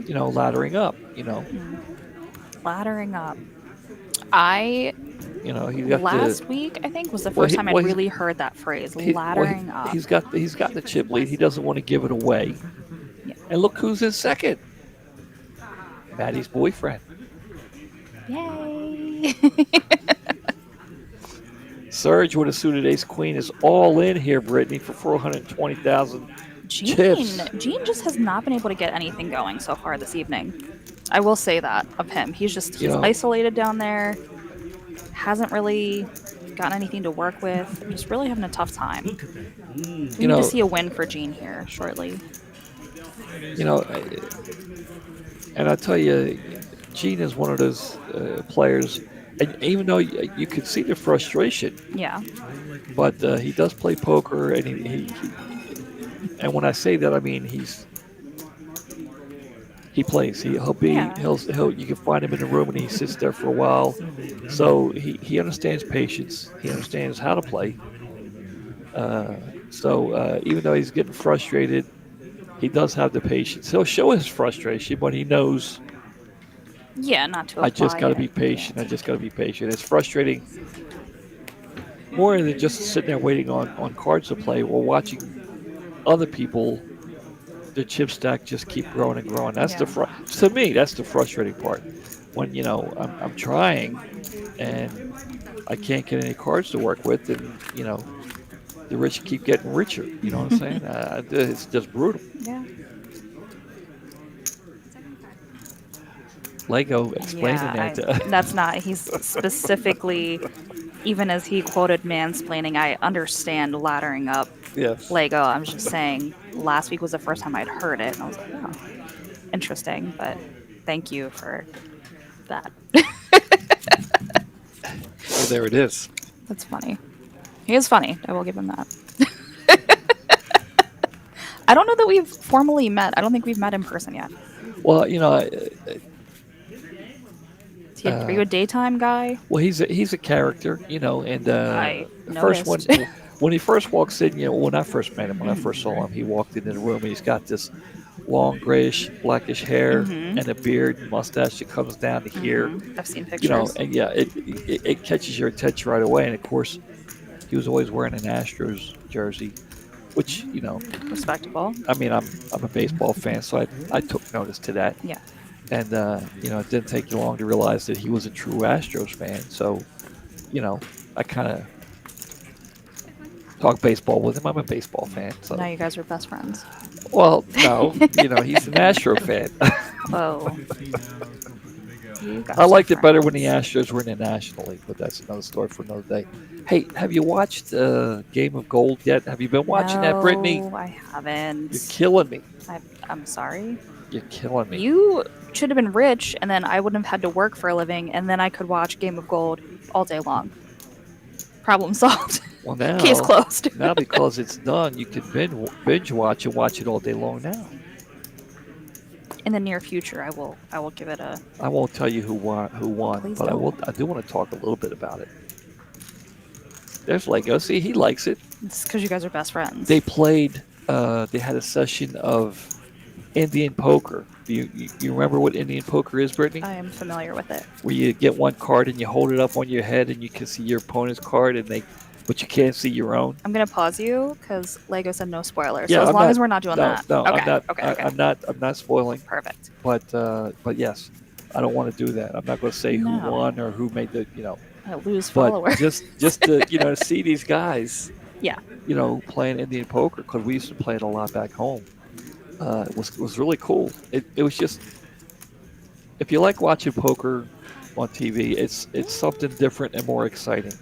laddering up. Laddering up. I He got last week I think was the Well, first he- time well, I he's- really heard that phrase. he- Laddering up. He's got the chip lead. He doesn't want to give it away. Yeah. And look who's in second. Maddie's boyfriend. Yay! Serge with a suited ace queen is all in here, Brittany, for 420,000 chips. Gene just has not been able to get anything going so far this evening. I will say that of him. He's isolated down there. Hasn't really gotten anything to work with. Just really having a tough time. We need to see a win for Gene here shortly. And I tell you, Gene is one of those players, and even though you could see the frustration, Yeah. but he does play poker, and and when I say that, I mean he plays. He'll you can find him in the room and he sits there for a while. So he understands patience. He understands how to play. So even though he's getting frustrated, he does have the patience. He'll show his frustration, but he knows. Yeah, not to apply I just got to it. be patient. I just got to be patient. It's frustrating more than just sitting there waiting on cards to play. We're watching other people. The chip stack just keep growing and growing. That's to me, that's the frustrating part. When I'm trying and I can't get any cards to work with, and the rich keep getting richer. You know what I'm saying? It's just brutal. Yeah. Lego explaining that. That's not. He's specifically, even as he quoted mansplaining, I understand laddering up. Yes. Lego. I'm just saying, last week was the first time I'd heard it, and I was like, oh, interesting. But thank you for that. Well, there it is. That's funny. He is funny. I will give him that. I don't know that we've formally met. I don't think we've met in person yet. Well, Are you a daytime guy? well, he's a character, and I first noticed. when he first walks in, when I first met him, when I first saw him, he walked into the room and he's got this long grayish, blackish hair and a beard and mustache that comes down to here. I've seen pictures. And it catches your attention right away. And of course, he was always wearing an Astros jersey, which Respectable. I mean, I'm a baseball fan, so I took notice to that. Yeah. And it didn't take you long to realize that he was a true Astros fan. So, I kind of talk baseball with him. I'm a baseball fan. So, Now you guys are best friends. well, no, he's an Astro fan. Oh. You guys I liked are it better when the friends. Astros were in the National League, but that's another story for another day. Hey, have you watched Game of Gold yet? Have you been watching that, Brittany? No, I haven't. You're killing me. I'm sorry. You're killing me. You should have been rich, and then I wouldn't have had to work for a living, and then I could watch Game of Gold all day long. Problem solved. Well, now, Case closed. now because it's done, you can binge watch and watch it all day long now. In the near future, I will give it a. I won't tell you who won, Please but don't. I do want to talk a little bit about it. There's Lego. See, he likes it. It's because you guys are best friends. They played. They had a session of Indian poker. Do you remember what Indian poker is, Brittany? I am familiar with it. Where you get one card and you hold it up on your head and you can see your opponent's card but you can't see your own. I'm gonna pause you because Lego said no spoilers. Yeah, so as I'm long not- as we're not doing that. No, Okay. I'm not. Okay. I'm not spoiling. Perfect. But yes, I don't want to do that. I'm not going to say who No. won or who made the I lose But followers. just to see these guys, Yeah. You know, playing Indian poker because we used to play it a lot back home. It was really cool. It was just if you like watching poker on TV, it's something different and more exciting.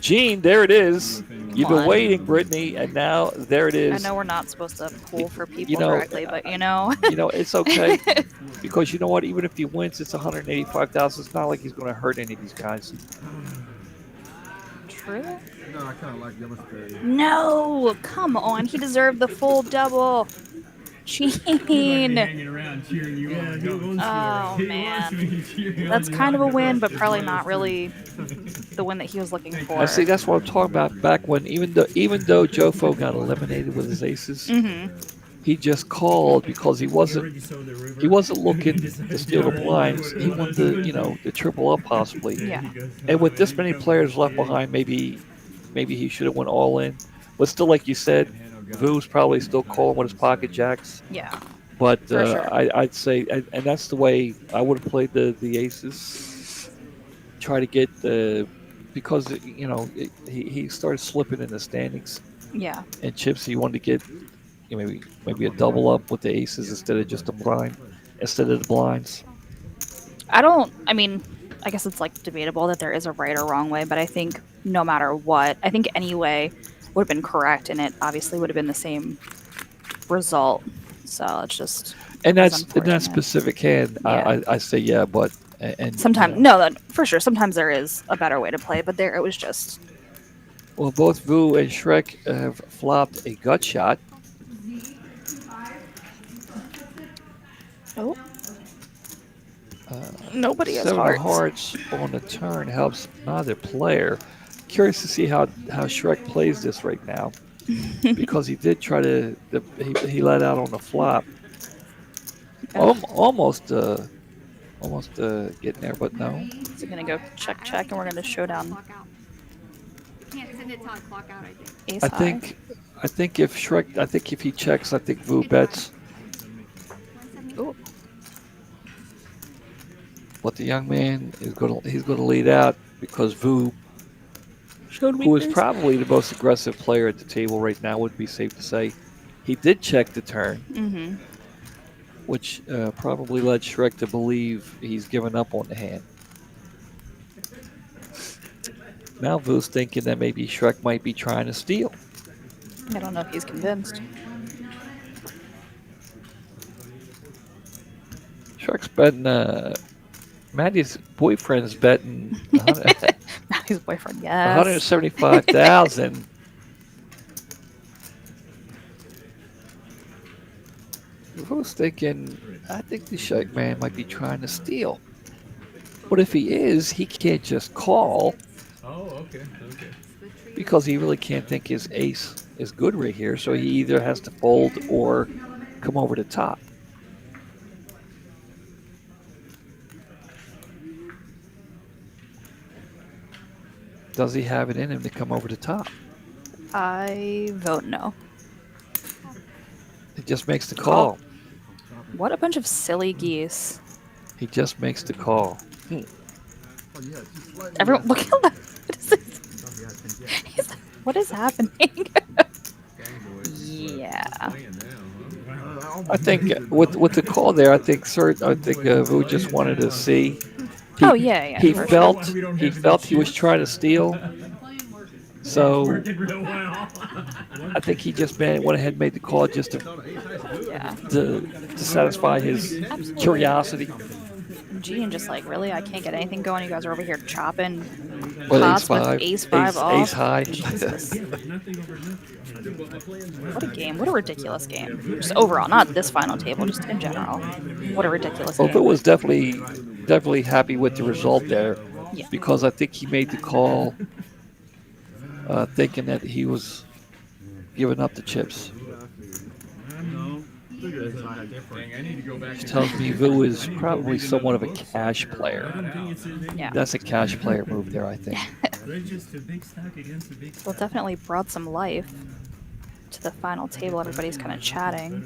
Gene, there it is. You've been on. waiting, Brittany, and now there it I is. know we're not supposed to pull for You people know, directly, but you know. it's okay because you know what? Even if he wins, it's 185,000. It's not like he's going to hurt any of these guys. True. No, I kind of like yellow spray. No, come on. He deserved the full double. Gene. Hanging around cheering you on. He wants Oh, He man. wants me cheering That's on kind of a the win, but autograph probably as not well. really the win that he was looking for. I see. That's what I'm talking about. Back when, even though Jofo got eliminated with his aces, Mm-hmm. he just called because he wasn't already sold the river. looking to steal the blinds. He wanted to triple up possibly. Yeah. And with this many players left behind, maybe he should have went all in. But still, like you said, Vu's probably still calling with his pocket jacks. Yeah. But For sure. I'd say, and that's the way I would have played the aces. Try to get because he started slipping in the standings Yeah. and chips. He wanted to get maybe a double up with the aces instead of just a blind, instead of the blinds. I mean, I guess it's like debatable that there is a right or wrong way, but I think no matter what, I think any way would have been correct, and it obviously would have been the same result. So it's just And that's in that unfortunate. specific hand. Yeah. I say yeah, but and Sometimes you know, no, that for sure. Sometimes there is a better way to play, but there it was just well, both Vu and Shrek have flopped a gut shot. oh. Nobody has Seven of hearts. hearts on the turn helps neither player. Curious to see how Shrek plays this right now, because he did try to he let out on the flop. Almost getting there, but no. So gonna go check, and we're gonna showdown Clock out. Can't send it till I clock out, I think. ace I high. think if he checks, I think Vu bets. Ooh. But the young man he's gonna lead out because Vu, who is probably the most aggressive player at the table right now, would be safe to say, he did check the turn, Mm-hmm. which probably led Shrek to believe he's given up on the hand. Now Vu's thinking that maybe Shrek might be trying to steal. I don't know if he's convinced. Shrek's betting. Maddie's boyfriend's betting His boyfriend, yes. 175,000. Who's thinking? I think the Shrek man might be trying to steal. But if he is, he can't just call Oh, okay. because he really can't think his ace is good right here. So he either has to fold or come over the top. Does he have it in him to come over the top? I vote no. He just makes the call. What a bunch of silly geese. He just makes the call. Oh, yeah, just slightly Everyone, look at that. What is this? Oh, yeah, yeah. He's like, what is happening? Yeah. I think with the call there, I think Vu just wanted to see. Oh, yeah. He for felt sure. he was trying to steal. So Working real well. I think he just went ahead and made the call just Yeah. to satisfy his curiosity. Gene just like, really? I can't get anything going. You guys are over here chopping Well, pots with ace five off. ace high. Jesus. Nothing over nothing. What a game. What a ridiculous game. Just overall, not this final table, just in general. What a ridiculous Well, Vu game. was definitely happy with the result there, Yeah. because I think he made the call thinking that he was giving up the chips. No. Look at this. I need to go back. Which tells me Vu is probably somewhat of a cash player. Yeah. That's a cash player move there, I think. They're just a big stack against a big Well, stack. definitely brought some life to the final table. Everybody's kind of chatting.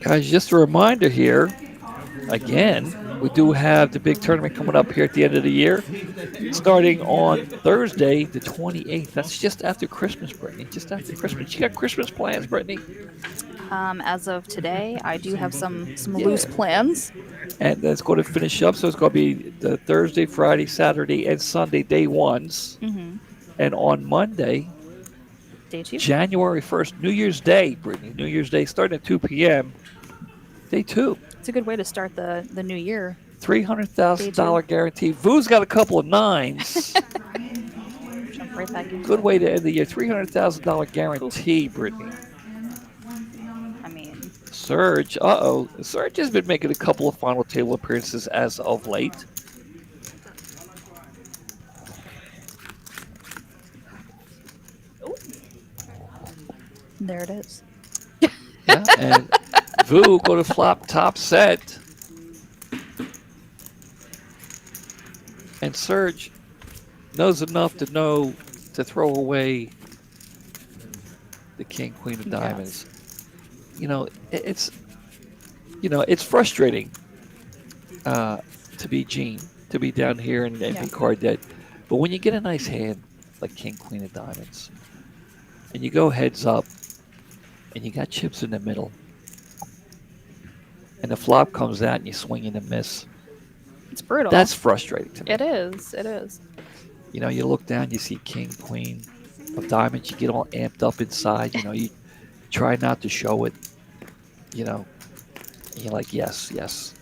Guys, just a reminder here, again, we do have the big tournament coming up here at the end of the year, starting on Thursday, the 28th. That's just after Christmas, Brittany. Just after Christmas. You got Christmas plans, Brittany? As of today, I do have some Yeah. loose plans. And that's going to finish up. So it's going to be the Thursday, Friday, Saturday, and Sunday day ones. Mm-hmm. And on Monday, Day 2. January 1st, New Year's Day, Brittany. New Year's Day starting at 2 p.m. Day 2. It's a good way to start the new year. $300,000 guarantee. Vu's got a couple of 9s. Jump right back into Good it. way to end the year. $300,000 guarantee, Brittany. I mean, Surge. Surge has been making a couple of final table appearances as of late. there it is. Yeah, and Vu go to flop top set. And Surge knows enough to know to throw away the king, queen of diamonds. You know, it's frustrating to be Gene, to be down here and be card dead. But when you get a nice hand like king, queen of diamonds, and you go heads up, and you got chips in the middle, and the flop comes out and you swing and a miss. It's brutal. That's frustrating to me. It is. It is. You know, you look down, you see king, queen of diamonds, you get all amped up inside. You know, you try not to show it. You know, and you're like, yes, yes.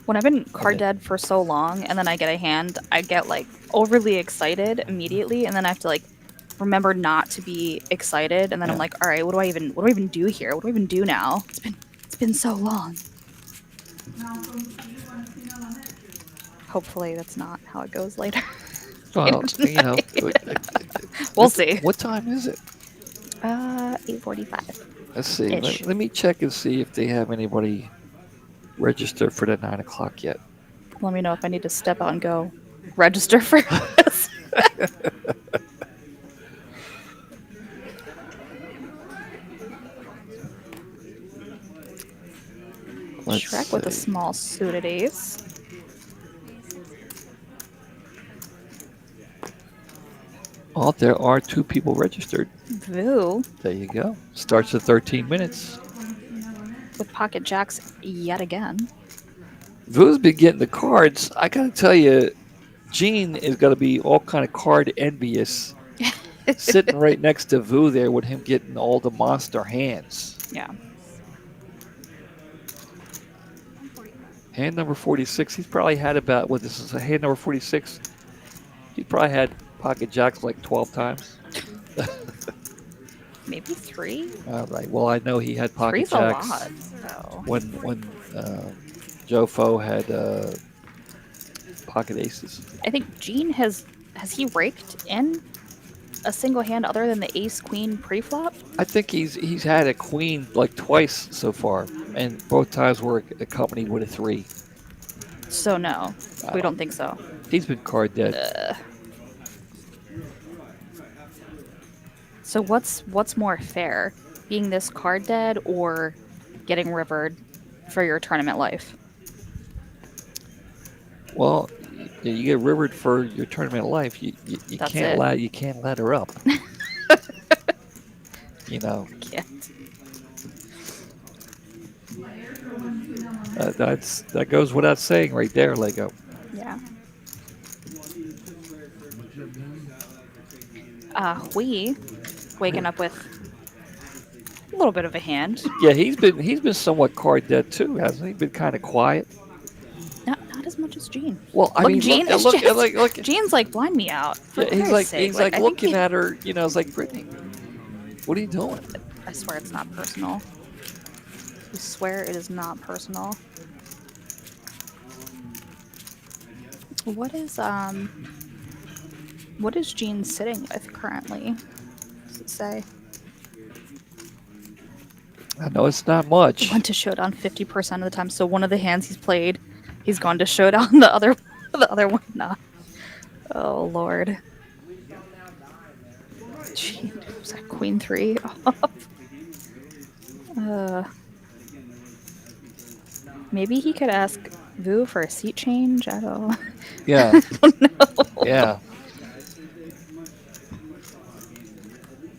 When I've been card dead for so long, and then I get a hand, I get like overly excited immediately, and then I have to like remember not to be excited, and then I'm like, all right, what do I even do here? What do I even do now? It's been so long. Hopefully that's not how it goes later. Well, you know, we'll see. What time is it? 8:45. Let's see. Let me check and see if they have anybody registered for the 9 o'clock yet. Let me know if I need to step out and go register for this. Shrek with a small suited ace. Oh, there are 2 people registered. Vu. There you go. Starts at 13 minutes. With pocket jacks yet again. Vu's been getting the cards. I gotta tell you, Gene is gonna be all kind of card envious, sitting right next to Vu there with him getting all the monster hands. Yeah. Hand number 46. He's probably had about this is a hand number 46. He probably had pocket jacks like 12 times. Maybe 3. All right. Well, I know he had pocket 3's jacks a lot. So. when Joe Fo had pocket aces. I think Gene has he raked in a single hand other than the ace queen pre-flop? I think he's had a queen like twice so far, and both times were accompanied with a 3. So no, we don't think so. He's been card dead. So what's more fair, being this card dead or getting rivered for your tournament life? Well, you get rivered for your tournament life. You can't let her up. You know. Can't. That goes without saying right there, Lego. Yeah. Hui waking up with a little bit of a hand. Yeah, he's been somewhat card dead too, hasn't he? Been kind of quiet. Not as much as Gene. Well, I mean, Gene look, Gene's like, blind me out. Yeah, he's like looking at her. You know, it's like, Brittany, what are you doing? I swear it's not personal. I swear it is not personal. What is Gene sitting with currently? What does it say? I know it's not much. Went to showdown 50% of the time. So one of the hands he's played, he's gone to showdown. The other one not. Oh Lord. Gee, was that Queen 3 off? Maybe he could ask Vu for a seat change. I don't Yeah. know. Yeah.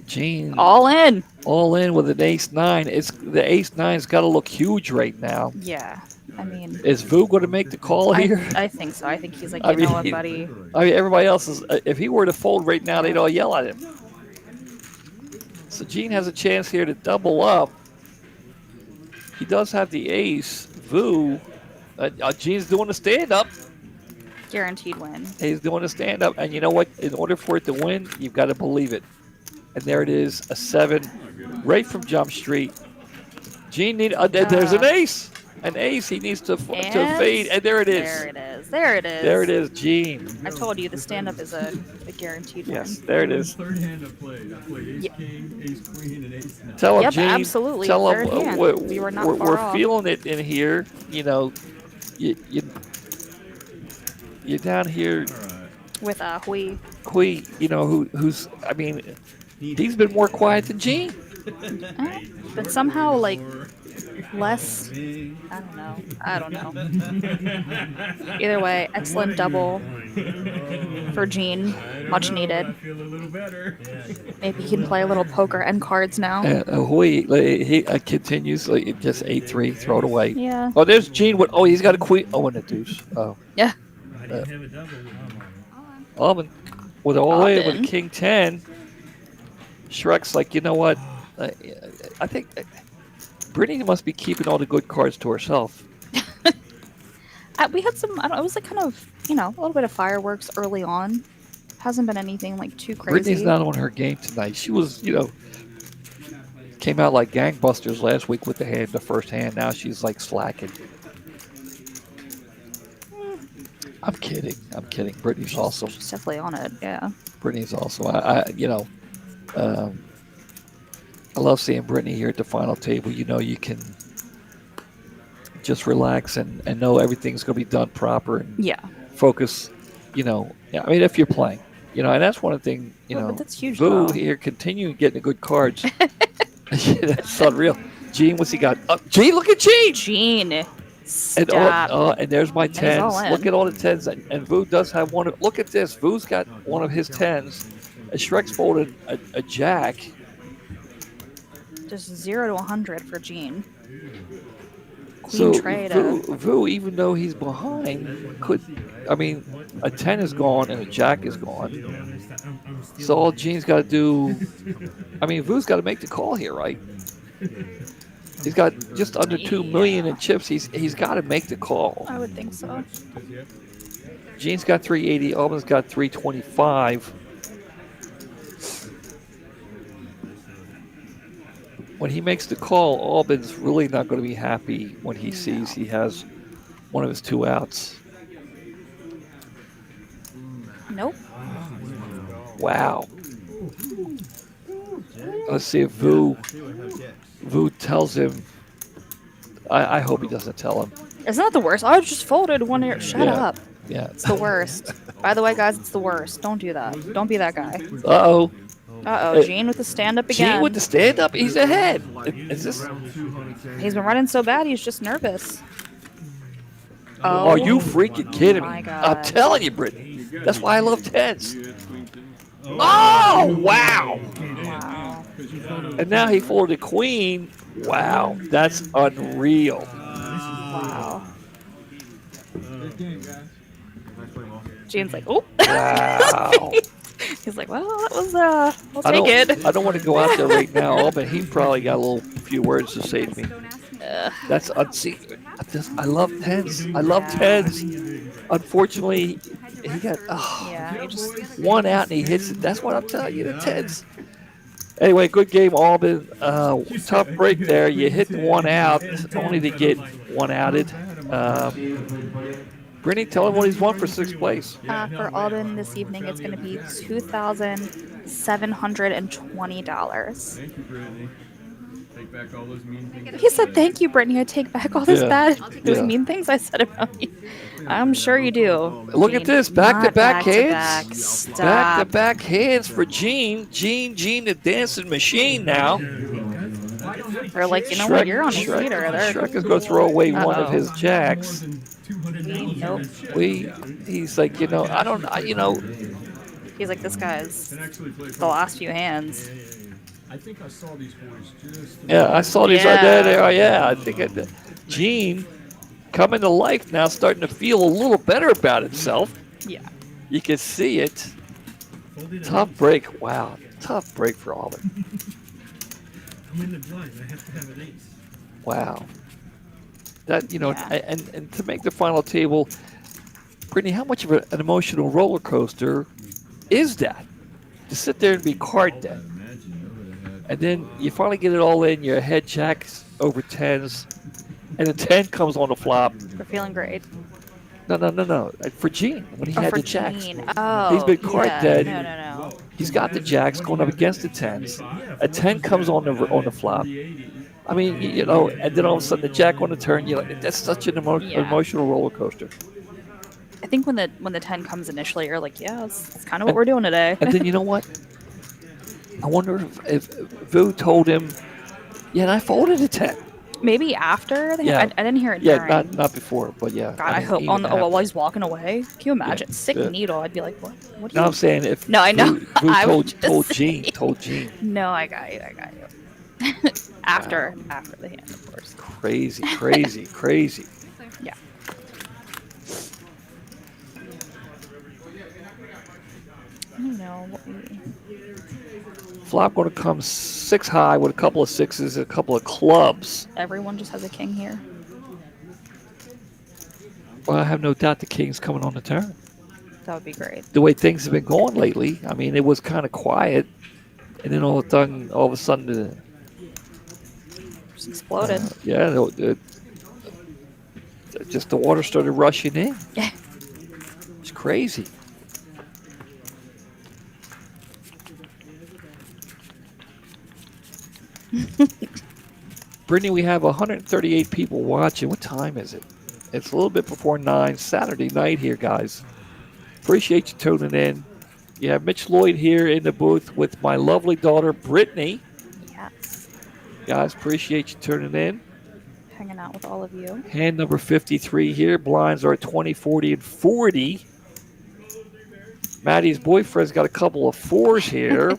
Gene All in. all in with an ace-9. It's the ace-9's got to look huge right now. Yeah. I mean, Is Vu going to make the call here? I think so. I think he's like, I you know what, mean- buddy? I mean, everybody else is. If he were to fold right now, they'd all yell at him. So Gene has a chance here to double up. He does have the ace. Vu, Gene's doing the stand-up. Guaranteed win. He's doing a stand-up, and you know what? In order for it to win, you've got to believe it. And there it is, a 7, right from Jump Street. Gene there's an ace. An ace. He needs to fade, and there it is. There it is. There it is. There it is, Gene. I told you the stand-up is a guaranteed Yes, win. there it is. Third hand I played. I played ace king, ace queen, and ace nine. Tell him, Yep, Gene. absolutely. Tell Third him hand. We were not far we're off. feeling it in here. You know, you're down here. All right. With Hui. Hui, you know, who's. I mean, he's been more quiet than Gene. But somehow, like, less. I don't know. Either way, excellent double for Gene. Much needed. I feel a little better. Maybe he can play a little poker and cards now. Hui, he continues, just 8-3, throw it away. Yeah. Oh, there's Gene with. Oh, he's got a queen. Oh, and a deuce. Oh. Yeah. I didn't have a double. Almond with all in Almond. with King 10. Shrek's like, you know what? I think Brittany must be keeping all the good cards to herself. We had some. I don't. It was like kind of, a little bit of fireworks early on. Hasn't been anything like too crazy. Brittany's not on her game tonight. She was, came out like gangbusters last week with the first hand. Now she's like slacking. I'm kidding. Brittany's awesome. She's definitely on it. Yeah. Brittany's awesome. I love seeing Brittany here at the final table. You can just relax and know everything's going to be done proper and Yeah. focus. If you're playing, and that's one of the things. But that's huge. Vu though. here continuing getting the good cards. That's unreal. Gene, what's he got? Gene, look at Gene. Gene. And, Stop. and there's my he's tens. all in. Look at all the tens. And Vu does have one. Look at this. Vu's got one of his tens. And Shrek's folded a jack. Just 0 to 100 for Gene. So Queen trade. Vu, even though he's behind, a 10 is gone and a jack is gone. So all Gene's got to do, Vu's got to make the call here, right? He's got just under 2 million in chips. He's got to make the call. I would think so. Gene's got 380. Alban's got 325. When he makes the call, Alban's really not going to be happy when he sees he has one of his 2 outs. Nope. Wow. Let's see if Vu tells him. I hope he doesn't tell him. Isn't that the worst? I just folded one ear. Shut Yeah. up. Yeah. It's the worst. By the way, guys, it's the worst. Don't do that. Don't be that guy. Uh-oh. Uh-oh. Gene with the stand-up again. Gene with the stand-up. He's ahead. Is this? He's been running so bad, he's just nervous. Oh, are you freaking kidding me? my God. I'm telling you, Brittany. That's why I love tens. Oh, wow. Wow. And now he folded a queen. Wow. That's unreal. Wow. Gene's like, oh. Wow. He's like, well, that was, we'll take it. I don't want to go out there right now, but he probably got a few words to say to me. That's unseen. I love tens. I love tens. Unfortunately, he got Yeah, he just, one out and he hits it. That's what I'm telling you, the tens. Anyway, good game, Alban. Tough break there. You hit one out, only to get one outed. Brittany, tell him what he's won for 6th place. for Alden this evening, it's going to be $2,720. Thank you, Brittany. Take back all those mean things. He said, thank you, Brittany. I take back all those Yeah. mean things I said about you. I'm sure you do. Look at this, back-to-back Back-to-back. hands. Stop. Back-to-back hands for Gene. Gene, the dancing machine now. They're like, you know what? You're on a Shrek, heater. They're Shrek is going to throw away one of Uh-oh. his jacks. Nope. He's like, I don't, He's like, this guy's the last few hands. I think I saw these boys just. Yeah, I saw these right there. Yeah. They are. Yeah, I think Gene coming to life now, starting to feel a little better about himself. Yeah. You can see it. Tough break. Wow, tough break for Auburn. I'm in the blind. I have to have an ace. Wow. That Yeah. and to make the final table, Brittany, how much of an emotional roller coaster is that? To sit there and be card dead, and then you finally get it all in. Your head jacks over tens, and a 10 comes on the flop. We're feeling great. No. For Gene, when he had for the jacks, Gene. Oh. he's been card yeah. dead. No. He's got the jacks going up against the tens. A 10 comes on the flop. I mean, and then all of a sudden the jack on the turn. You're like, that's such an emotional roller coaster. I think when the 10 comes initially, you're like, yeah, that's kind of what we're doing today. And then you know what? I wonder if Vu told him, yeah, and I folded a 10. Maybe after. Yeah. I didn't hear it Yeah, during. not before, but yeah. God, I mean, hope even while he's walking away. Can you imagine? Yeah. Sick Yeah. needle. I'd be like, what? What? No, I'm saying if No, I know. Vu I was told just Gene, saying. told Gene. No, I got you. After the hand, of course. Crazy. Yeah. I don't know. Flop going to come 6 high with a couple of sixes and a couple of clubs. Everyone just has a king here. Well, I have no doubt the king's coming on the turn. That would be great. The way things have been going lately, I mean, it was kind of quiet, and then all of a sudden, Just exploded. just the water started rushing in. Yeah. It's crazy. Brittany, we have 138 people watching. What time is it? It's a little bit before 9 Saturday night here, guys. Appreciate you tuning in. You have Mitch Lloyd here in the booth with my lovely daughter, Brittany. Yes. Guys, appreciate you tuning in. Hanging out with all of you. Hand number 53 here. Blinds are 20, 40, and 40. Maddie's boyfriend's got a couple of fours here.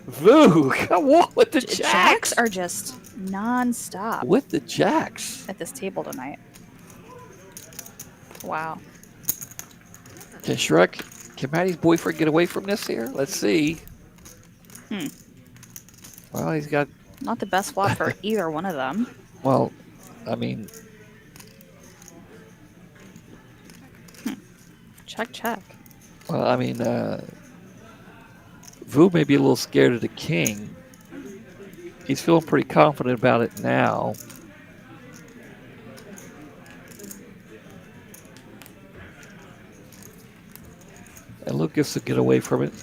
Vu, come on with the jacks. Jacks are just non-stop With the jacks. at this table tonight. Wow. Can Maddie's boyfriend get away from this here? Let's see. Well, he's got, Not the best flop for either one of them. well, I mean, Check. Vu may be a little scared of the king. He's feeling pretty confident about it now. And Lucas will get away from it.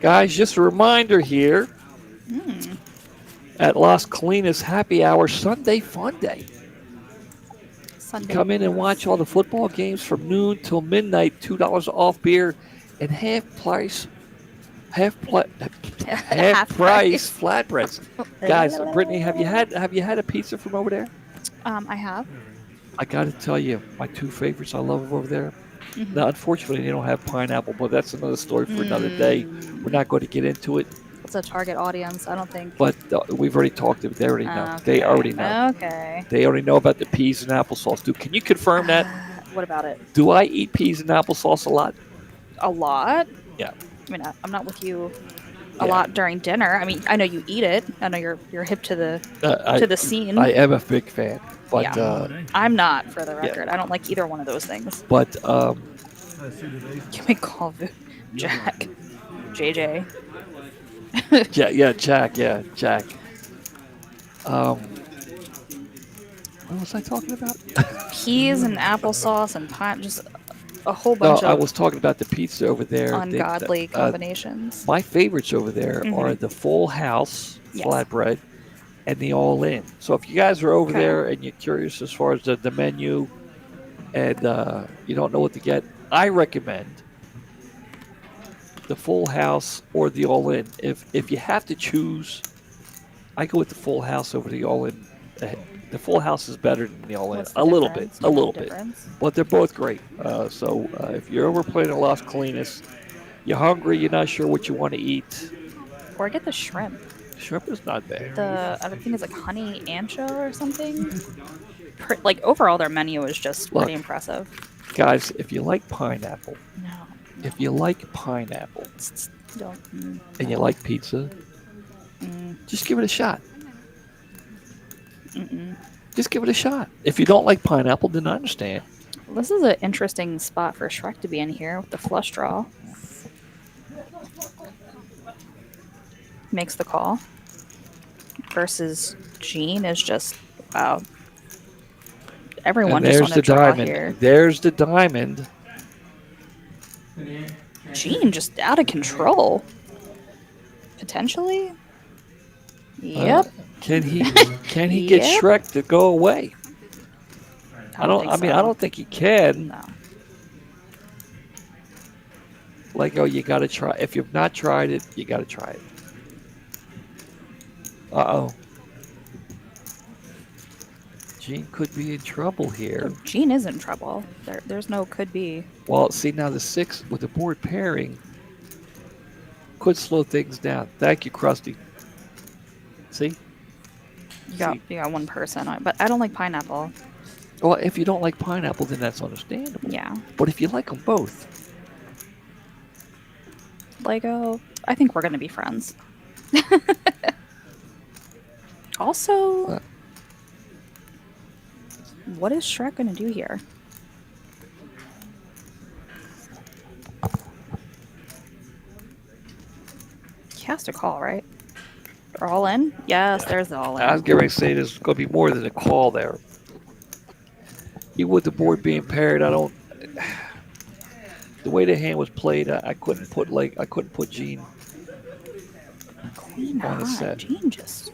Guys, just a reminder here at Las Colinas Happy Hour Sunday Fun Day. Sunday. Come in and watch all the football games from noon till midnight. $2 off beer and half price flatbreads. Guys, Brittany, have you had a pizza from over there? I have. I got to tell you, my two favorites I love over there. Now, unfortunately, they don't have pineapple, but that's another story for another day. We're not going to get into it. It's a target audience. I don't think. But we've already talked to them. They already know. They already know. Okay. They already know about the peas and applesauce. Can you confirm that? What about it? Do I eat peas and applesauce a lot? A lot? Yeah. I mean, I'm not with you a lot during dinner. I mean, I know you eat it. I know you're hip to the scene. I am a big fan, but Yeah. I'm not, for the record. I don't like either one of those things. but Can we call Jack? JJ. Jack. What was I talking about? Peas and applesauce and pine, just a whole No, bunch I of was talking about the pizza over there. ungodly combinations. My favorites over there are the Full House Yes. flatbread and the all-in. So if you guys are over Okay. there and you're curious as far as the menu and you don't know what to get, I recommend the full house or the all-in. If you have to choose, I go with the full house over the all-in. The full house is better than the all-in. What's the A little bit, difference? Do you know the difference? but they're both great. So if you're ever playing a Las Colinas, you're hungry, you're not sure what you want to eat. Or get the shrimp. Shrimp is not bad. The other thing is like honey ancho or something. Like overall, their menu is just Look. pretty impressive. Guys, if you like pineapple, No. if you like pineapple Don't. and you like pizza, just give it a shot. Just give it a shot. If you don't like pineapple, then I understand. This is an interesting spot for Shrek to be in here with the flush draw. Makes the call. Versus Gene is just, wow. Everyone And just there's on the a draw diamond. here. There's the diamond. Gene just out of control. Potentially. Yep. Can he get Yep. Shrek to go away? I think so. don't think he can. No. Like, oh, you got to try. If you've not tried it, you got to try it. Uh-oh. Gene could be in trouble here. Gene is in trouble. There's no could be. Well, see, now the 6 with the board pairing could slow things down. Thank you, Krusty. See? You got one person, but I don't like pineapple. Well, if you don't like pineapple, then that's understandable. Yeah. But if you like them both, Lego, I think we're gonna be friends. Also, what is Shrek gonna do here? He has to call, right? They're all in? Yes, there's the all in. I was getting ready to say there's going to be more than a call there. Even with the board being paired, I don't. The way the hand was played, I couldn't put Gene Queen on the high. set. Gene just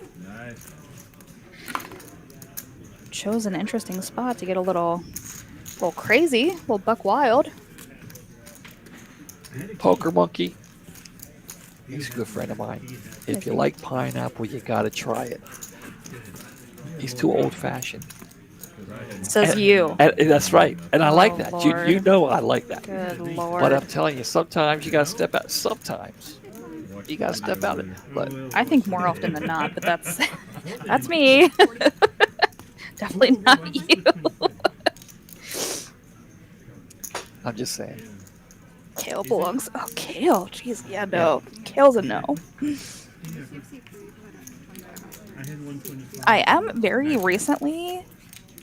chose an interesting spot to get a little crazy, a little buck wild. Poker monkey. He's a good friend of mine. If you like pineapple, you got to try it. He's too old-fashioned. Says you. And that's right. And I like Oh, that. Lord. You know I like that. Good lord. But I'm telling you, sometimes you got to step out. Sometimes you got to step out. But I think more often than not, but that's me. Definitely not you. I'm just saying. Kale belongs. Oh, Kale. Jeez, yeah, no. Kale's a no. I am very recently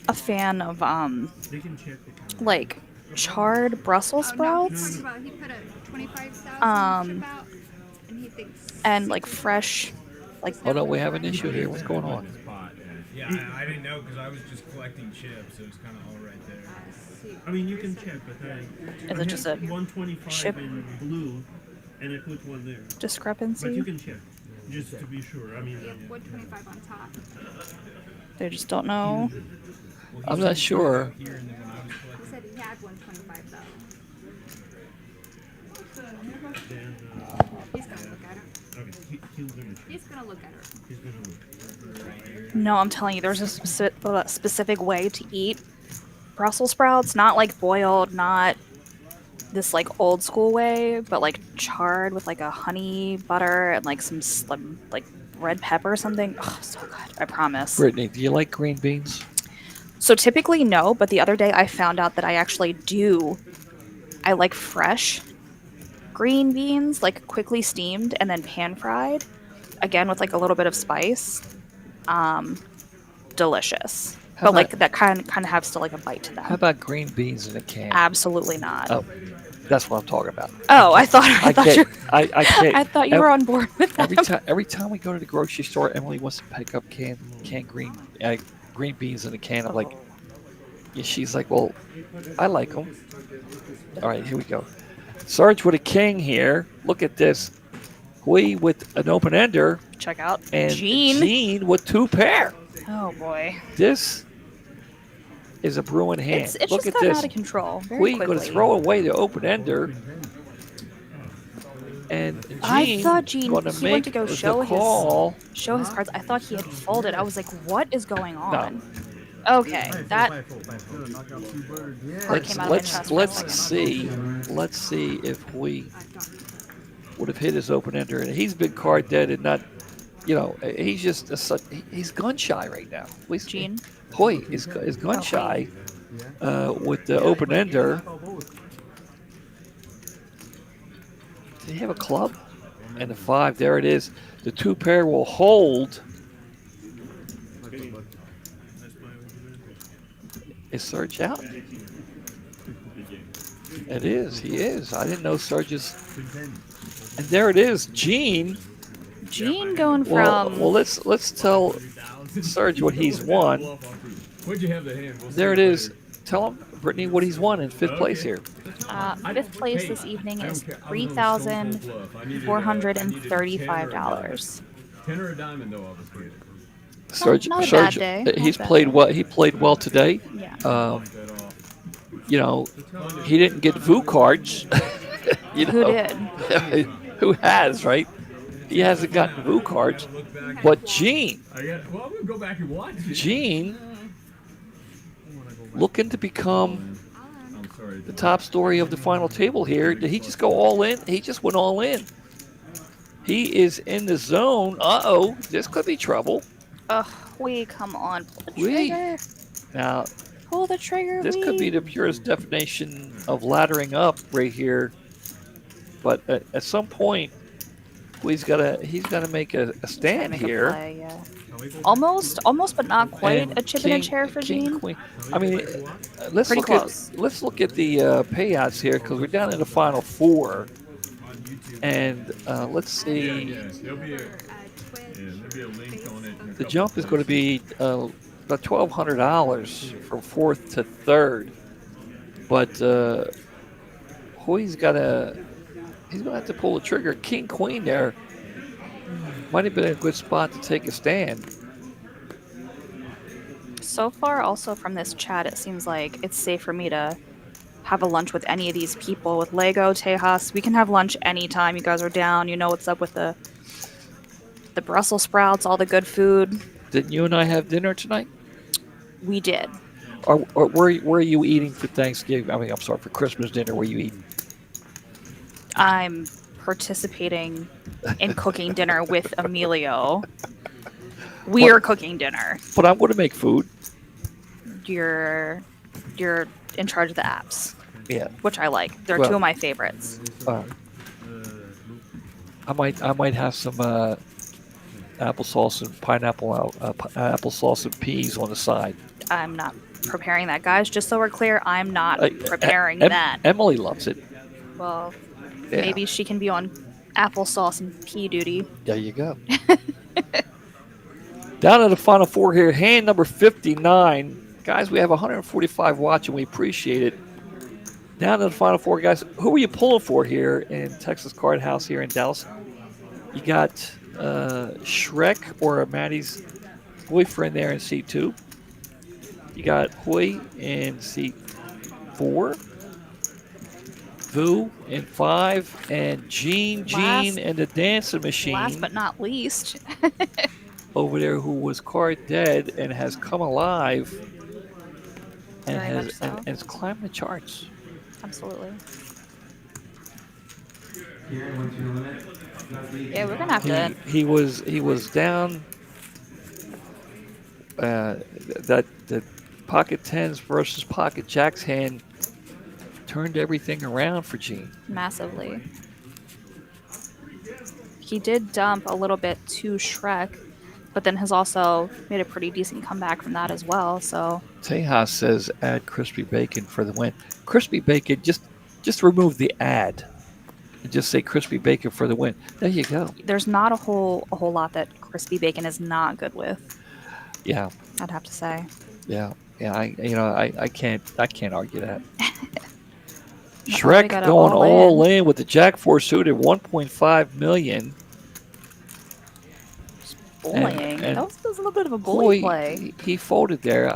a fan of like charred Brussels sprouts. He put a 25,000 Um, chip out, and he thinks and like fresh, like Oh no, we have an issue here. What's going on? Yeah, I didn't know because I was just collecting chips. It was kind of all right there. I mean, you can check, but Is it just a 125 chip in blue, and I put one there. But you discrepancy. can check, just to be sure. I mean, 125 on top. They just don't know. I'm not sure. He said he had 125 though. then He's gonna look at her. okay, he's gonna check. He's gonna look at her. He's gonna look. No, I'm telling you, there's a specific way to eat Brussels sprouts. Not like boiled, not this like old school way, but like charred with like a honey butter and like some like red pepper or something. Oh, so good. I promise. Brittany, do you like green beans? So typically no, but the other day I found out that I actually do. I like fresh green beans, like quickly steamed and then pan fried, again with like a little bit of spice. Delicious. How But like about- that kind of have still like a bite to them. How about green beans in a can? Absolutely not. Oh, that's what I'm talking about. Oh, I thought I you. can't. I can't. I thought you were on board with that. Every time we go to the grocery store, Emily wants to pick up canned green beans in a can. I'm like, yeah, she's like, well, I like them. All right, here we go. Sarge with a king here. Look at this. Hui with an open ender. check out. And Gene. Gene with 2 pair. Oh boy. This is a brewing hand. It's Look just at gotten this. out of control very We're quickly. going to throw away the open ender. And Gene I thought Gene going to he make went to go the show call. his cards. I thought he had folded. I was like, what is going No. on? Okay, that Knock out 2 birds. Yeah. Heart came out of my chest for a Let's second. see. Let's see if we would have hit his open ender. And he's been card dead and not, he's just he's gun shy right now. Gene. Hoy is gun shy with the open ender. Did he have a club? And the 5, there it is. The 2 pair will hold. Is Serge out? It is. He is. I didn't know Serge is. And there it is. Gene. Gene going Well, from. let's tell Serge what he's won. What'd you have the hand? We'll There it see is. later. Tell him, Brittany, what he's won in 5th place here. Fifth place this evening is $3,435. 10 or a diamond though, obviously. Serge, not a bad day. he's Not a bad played day. well. He played well today. Yeah. He didn't get VU cards. Who did? Who has, right? He hasn't gotten VU cards. But Gene, I'm gonna go back and watch it. Gene, looking to become I'm sorry. the top story of the final table here. Did he just go all in? He just went all in. He is in the zone. Uh-oh, this could be trouble. Ugh, come on. Pull the Wee. trigger. Now, Pull the trigger. this could be the purest definition of laddering up right here. But at some point, he's gotta make a stand Make a here. play, yeah. Almost, but not quite And a chip in a chair for king, Gene. queen. I mean, let's Pretty look close. at the payouts here because we're down in the final 4. And let's see. Yeah, there'll be a link on it. The jump is going to be about $1,200 from 4th to 3rd. But Hoy's he's going to have to pull the trigger. King, queen there might have been a good spot to take a stand. So far, also from this chat, it seems like it's safe for me to have a lunch with any of these people. With Lego, Tejas, we can have lunch anytime you guys are down. You know what's up with the Brussels sprouts, all the good food. Didn't you and I have dinner tonight? We did. Or where are you eating for Thanksgiving? I mean, I'm sorry, for Christmas dinner. Where are you eating? I'm participating in cooking dinner with Emilio. We are cooking dinner. But I'm going to make food. You're in charge of the apps, Yeah. which I like. They're Well- two of my favorites. I might have some applesauce and pineapple, applesauce and peas on the side. I'm not preparing that, guys. Just so we're clear, I'm not preparing Em- that. Emily loves it. Well, Yeah. maybe she can be on applesauce and pea duty. There you go. Down to the final 4 here, hand number 59. Guys, we have 145 watching. We appreciate it. Down to the final 4, guys. Who are you pulling for here in Texas Card House here in Dallas? You got Shrek or Maddie's boyfriend there in seat 2. You got Hoy in seat 4. VU in 5. And Gene and the Dancing Machine. Last but not least, Over there, who was card dead and has come alive and Very much so. and has climbed the charts. absolutely. Yeah, we're gonna have to. He was down. That the pocket tens versus pocket jacks hand turned everything around for Gene. Massively. He did dump a little bit to Shrek, but then has also made a pretty decent comeback from that as well. So Tejas says add crispy bacon for the win. Crispy bacon, just remove the add and just say crispy bacon for the win. There you go. there's not a whole lot that crispy bacon is not good with, Yeah, I'd have to say. yeah. I can't argue that. we Shrek got it going all all in with the Jack 4 suited, 1.5 million. Bullying. and That was a little bit of a bully play. he folded there.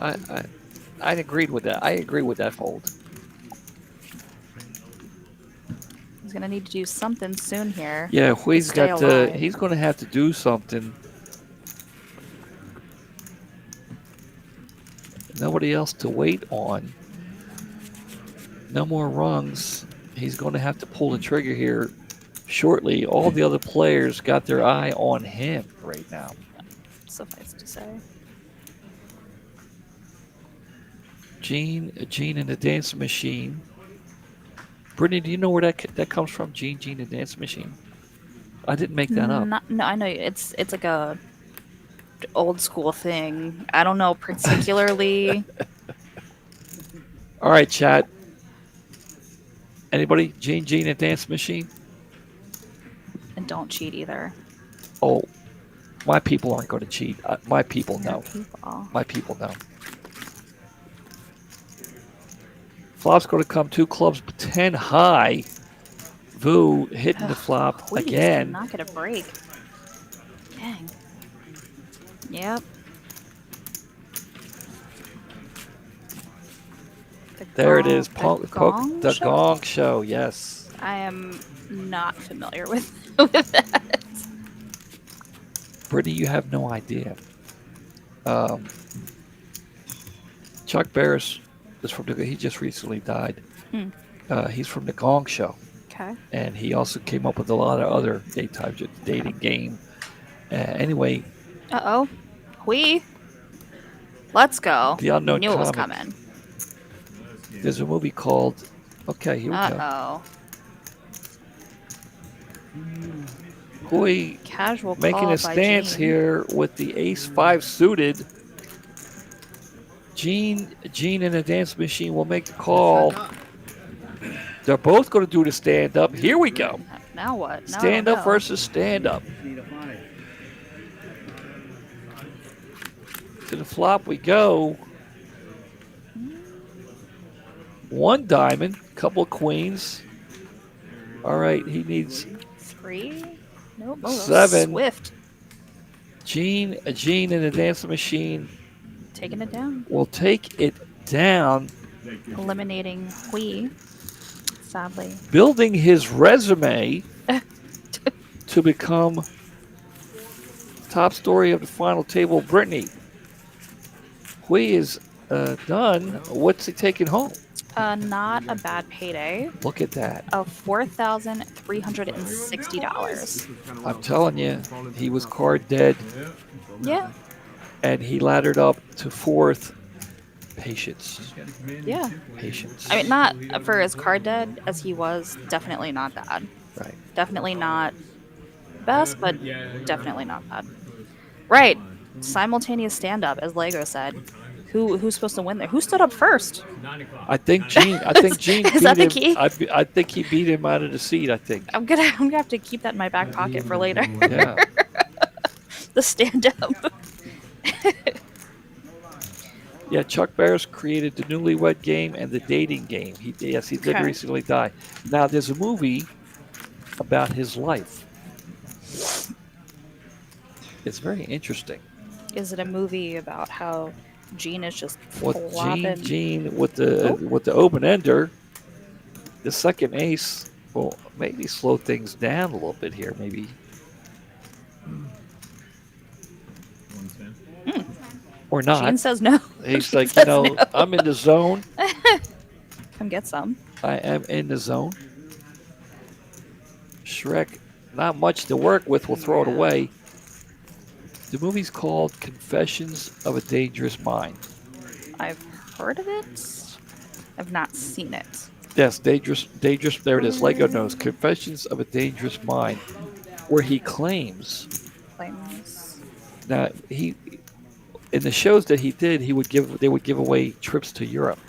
I agreed with that. I agree with that fold. He's gonna need to do something soon here. Yeah, Hui's stay got alive. he's going to have to do something. Nobody else to wait on. No more rungs. He's going to have to pull the trigger here shortly. All the other players got their eye on him right now. Suffice to say. Gene and the Dancing Machine. Brittany, do you know where that comes from? Gene and the Dancing Machine. I didn't make that up. No, I know it's like a old school thing. I don't know particularly. All right, chat. Anybody? Gene and Dance Machine? And don't cheat either. Oh, my people aren't going to cheat. My people know. People. My people know. Flop's going to come 2 clubs, 10 high. Vu hitting the flop Please, again. not get a break. Dang. Yep. There it is. The Gong Show. Yes. I am not familiar with that. Brittany, you have no idea. Chuck Barris is from he just recently died. He's from the Gong Show. Okay. And he also came up with a lot of other daytime dating game. Anyway. Uh-oh. Let's go. The Unknown Knew it was Comic. coming. There's a movie called. Okay, here we go. Uh-oh. Hui Casual making call a stance by Gene. here with the Ace-5 suited. Gene and the Dance Machine will make the call. They're both going to do the stand-up. Here we go. Now what? Now Stand-up versus stand-up. To the flop we go. 1 diamond, couple of queens. All right, he needs 3. Nope. 7. Swift. Gene and the Dancing Machine Taking it down. will take it down. Eliminating Hui. Sadly. Building his resume to become top story of the final table. Brittany. Hui is done. What's he taking home? Not a bad payday Look at that. of $4,360. I'm telling you, he was card dead, Yeah. and he laddered up to 4th. Patience. Yeah. Patience. I mean, not for as card dead as he was. Definitely not bad. Right. Definitely not best, but definitely not bad. Right. Simultaneous stand up, as Lego said. Who's supposed to win there? Who stood up first? 9 o'clock. I think Gene. Is that the beat key? him. I think he beat him out of the seat. I think. I'm gonna have to keep that in my back pocket for later. Yeah. The stand up. Yeah. Chuck Barris created the newlywed game and the dating game. He did Okay. recently die. Now there's a movie about his life. It's very interesting. Is it a movie about how Gene is just What flopping? Gene with the open ender, the second ace will maybe slow things down a little bit here. Maybe. Or not. Gene says no. He's like, says no. no. I'm in the zone. Come get some. I am in the zone. Shrek, not much to work with. We'll throw it away. The movie's called Confessions of a Dangerous Mind. I've heard of it. I've not seen it. Yes, dangerous. There it is. Lego knows. Confessions of a Dangerous Mind, where he claims. Claims. Now he, in the shows that he did, they would give away trips to Europe,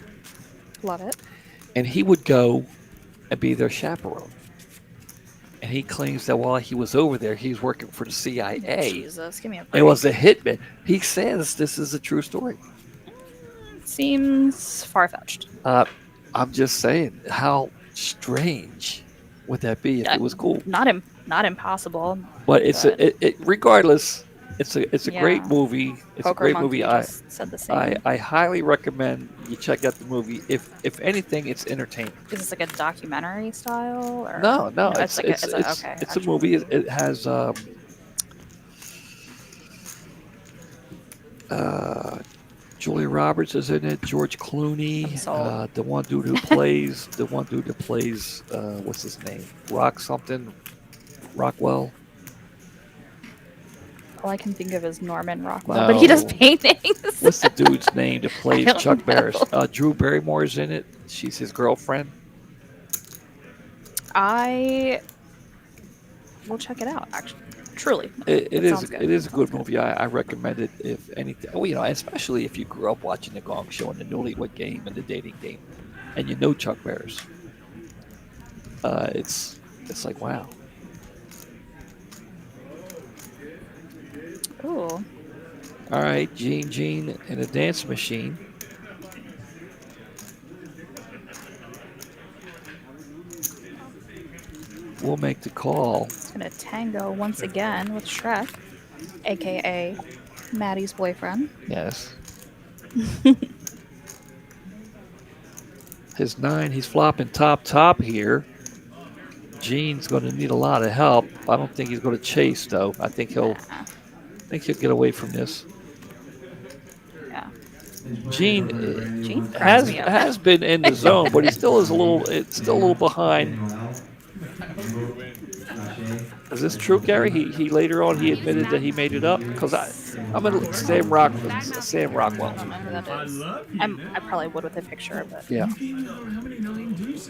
Love it. and he would go and be their chaperone. And he claims that while he was over there, he's working for the CIA. Jesus, give me a It break. was a hitman. He says this is a true story. Seems far-fetched. I'm just saying, how strange would that be if it was cool? Not impossible. But it's regardless. It's a Yeah. great movie. It's Poker a great Monkey movie. just said the same. I highly recommend you check out the movie. If anything, it's entertaining. Is this like a documentary style or No, it's like it's a okay. it's a Actual movie. It has uh, Julia Roberts is in it. George Clooney, I'm sold. the one dude who plays what's his name? Rock something, Rockwell. All I can think of is Norman Rockwell, but he does No. paintings. What's the dude's name that plays don't Chuck know. Barris? Drew Barrymore's in it. She's his girlfriend. I will check it out. Actually, truly, It sounds good. it is a Sounds good movie. I recommend it if anything. Well, especially if you grew up watching the Gong Show and the Newlywed Game and the Dating Game, and you know Chuck Barris. It's like wow. Ooh, All right, Gene and a dance machine. We'll make the call. it's gonna tango once again with Shrek, aka Maddie's boyfriend. Yes. His 9, he's flopping top here. Gene's going to need a lot of help. I don't think he's going to chase though. I think he'll get away from this. Yeah. Gene Gene cracks me up. has been in the zone, but he still is a little behind. Is this true, Gary? He later on he admitted that he made it up because I'm a Sam Rockwell. I don't know who that is. I probably would with a picture, but Yeah.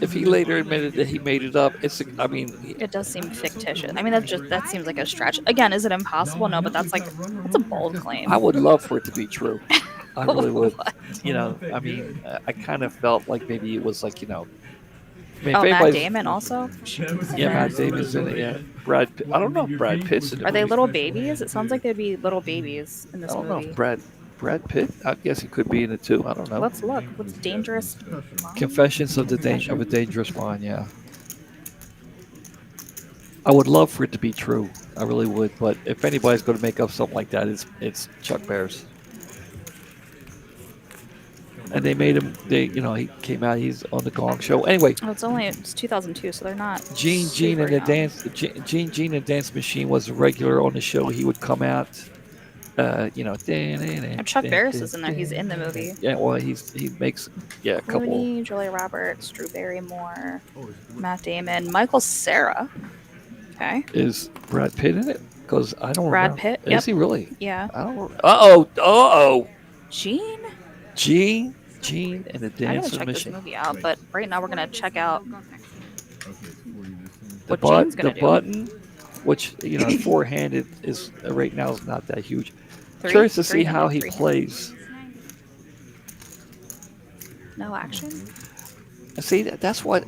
If he later admitted that he made it up, it does seem fictitious. I mean, that seems like a stretch. Again, is it impossible? No, but that's a bold claim. I would love for it to be true. I really would. What? I kind of felt like maybe it was like, if Matt anybody's- Damon also. Yeah, Matt Damon's in it. Yeah, Brad. I don't know if Brad Pitt's in it. Are they little babies? It sounds like they'd be little babies in I this don't know. movie. Brad Pitt. I guess he could be in it too. I don't know. Let's look. What's dangerous? Confessions of a Dangerous Mind. Yeah. I would love for it to be true. I really would. But if anybody's going to make up something like that, it's Chuck Barris. And they made him. He came out. He's on the Gong Show. Anyway, Oh, it's 2002, so they're not. Gene super and the young. Gene and Dance Machine was a regular on the show. He would come out. And Chuck Barris is in there. He's in the movie. Yeah, well, he makes a couple. Rooney, Julia Roberts, Drew Barrymore, Matt Damon, Michael Cera. Okay. Is Brad Pitt in it? Because I don't Brad remember. Pitt, Is yep. he really? Yeah. I don't. Uh-oh. Gene? Gene and the I gotta Dance check this Machine. movie out, but right now we're gonna check out The what Gene's gonna do. button, which four-handed is right now is not that huge. Three? Curious to see how he Three-handed. plays. No action. See, that's what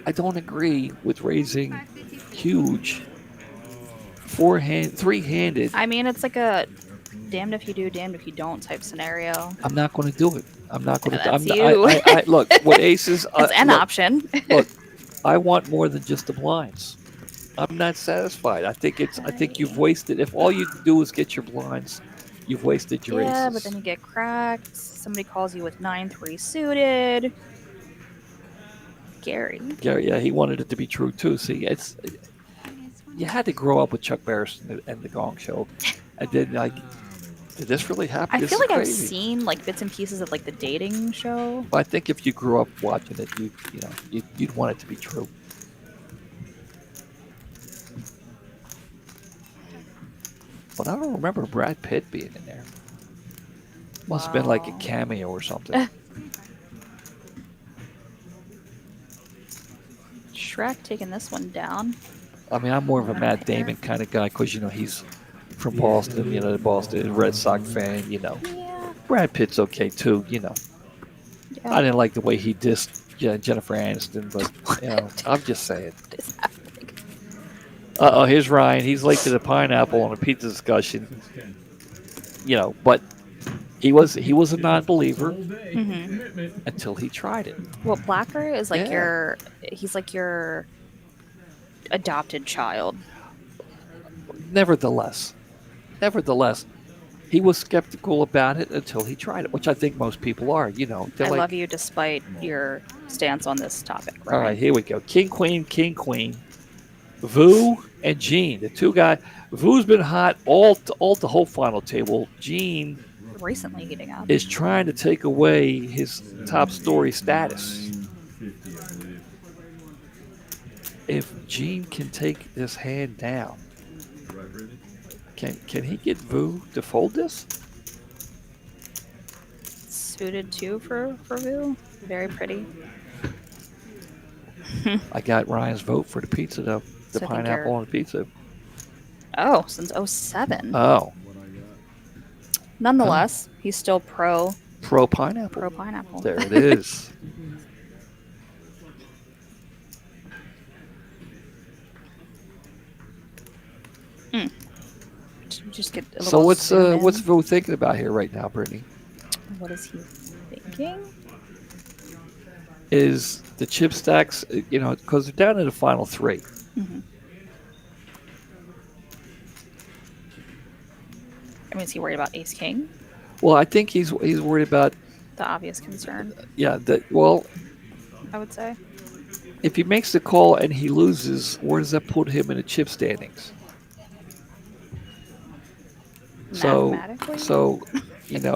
I don't agree with raising huge three-handed. I mean, it's like a damned if you do, damned if you don't type scenario. I'm not going to do it. I'm not going to. That's I'm you. I look with aces. It's an look, option. Look, I want more than just the blinds. I'm not satisfied. I think you've wasted. If all you do is get your blinds, you've wasted your Yeah, aces. but then you get cracked. Somebody calls you with 9-3 suited. Gary. Gary, yeah, he wanted it to be true too. See, you had to grow up with Chuck Barris and the Gong Show, and then did this really happen? I This feel is like I've crazy. seen like bits and pieces of like the dating show. I think if you grew up watching it, you'd want it to be true. But I don't remember Brad Pitt being in there. Must have been like a Wow. cameo or something. Shrek taking this one down. I mean, I'm more of a Matt Damon kind of guy because he's from Boston. The Boston Red Sox fan. Yeah. Brad Pitt's okay too. Yeah. I didn't like the way he dissed Jennifer Aniston, but I'm just saying. What is happening? Here's Ryan. He's late to the pineapple on a pizza discussion. But he was a non-believer until he tried it. Well, Blacker is like Yeah. he's like your adopted child. Nevertheless, nevertheless, he was skeptical about it until he tried it, which I think most people are. You know, they're I like, love you despite your stance on this topic. all right, here we go. King, queen. Vu and Gene, the two guys. Vu's been hot all the whole final table. Gene Recently heating up. is trying to take away his top story status. 950, I believe. If Gene can take this hand down, Right, Brittany? can he get Vu to fold this? Suited too for Vu. Very pretty. I got Ryan's vote for the pizza though. The So I think pineapple you're- on the pizza. Oh, since 07. Oh, Nonetheless, he's still pro pineapple. pineapple. There it is. Just get a So little what's zoom in. Vu thinking about here right now, Brittany? What is he thinking? Is the chip stacks, you know, because they're down to the final three. Mm-hmm. I mean, is he worried about Ace King? Well, I think he's worried about, The obvious concern, yeah, well, I would say. if he makes the call and he loses, where does that put him in the chip standings? Mathematically? So, you know,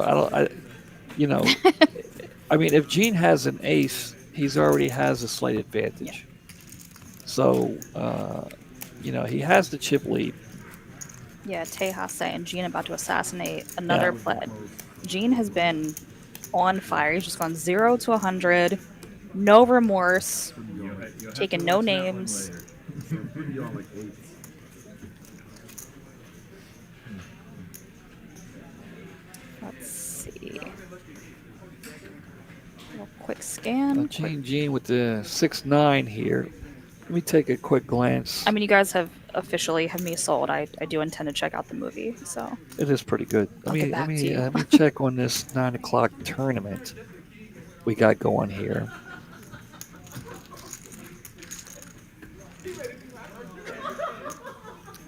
I mean, if Gene has an ace, he's already has a slight advantage. So, you know, he has the chip lead. Yeah, Tejas and Gene about to assassinate another pled. Gene has been on fire. He's just gone 0 to 100. No remorse. Taking no names. Put you on like 8. Let's see. A quick scan. Gene with the 6-9 here. Let me take a quick glance. I mean, you guys have officially have me sold. I do intend to check out the movie. So It is pretty good. I'll get back to you. Let me check on this 9 o'clock tournament we got going here.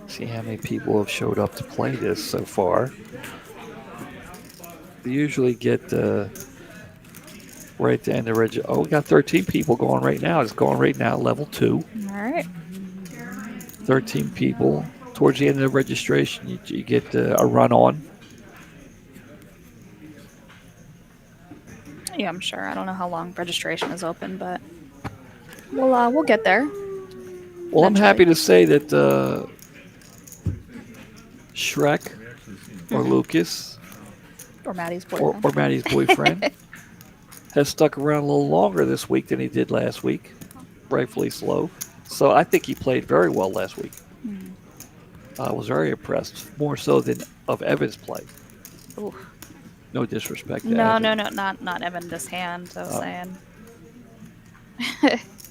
See how many people have showed up to play this so far. We usually get right at the end of oh, we got 13 people going right now. It's going right now, level 2. all right. 13 people. Towards the end of the registration, you get a run on. Yeah, I'm sure. I don't know how long registration is open, but we'll get there. Well, I'm happy to say that Shrek or Lucas Or Maddie's or boyfriend. Maddie's boyfriend has stuck around a little longer this week than he did last week. Rightfully slow. So I think he played very well last week. I was very impressed, more so than of Evan's play. Ooh. No disrespect to No, Evan. not Evan this hand. I was saying.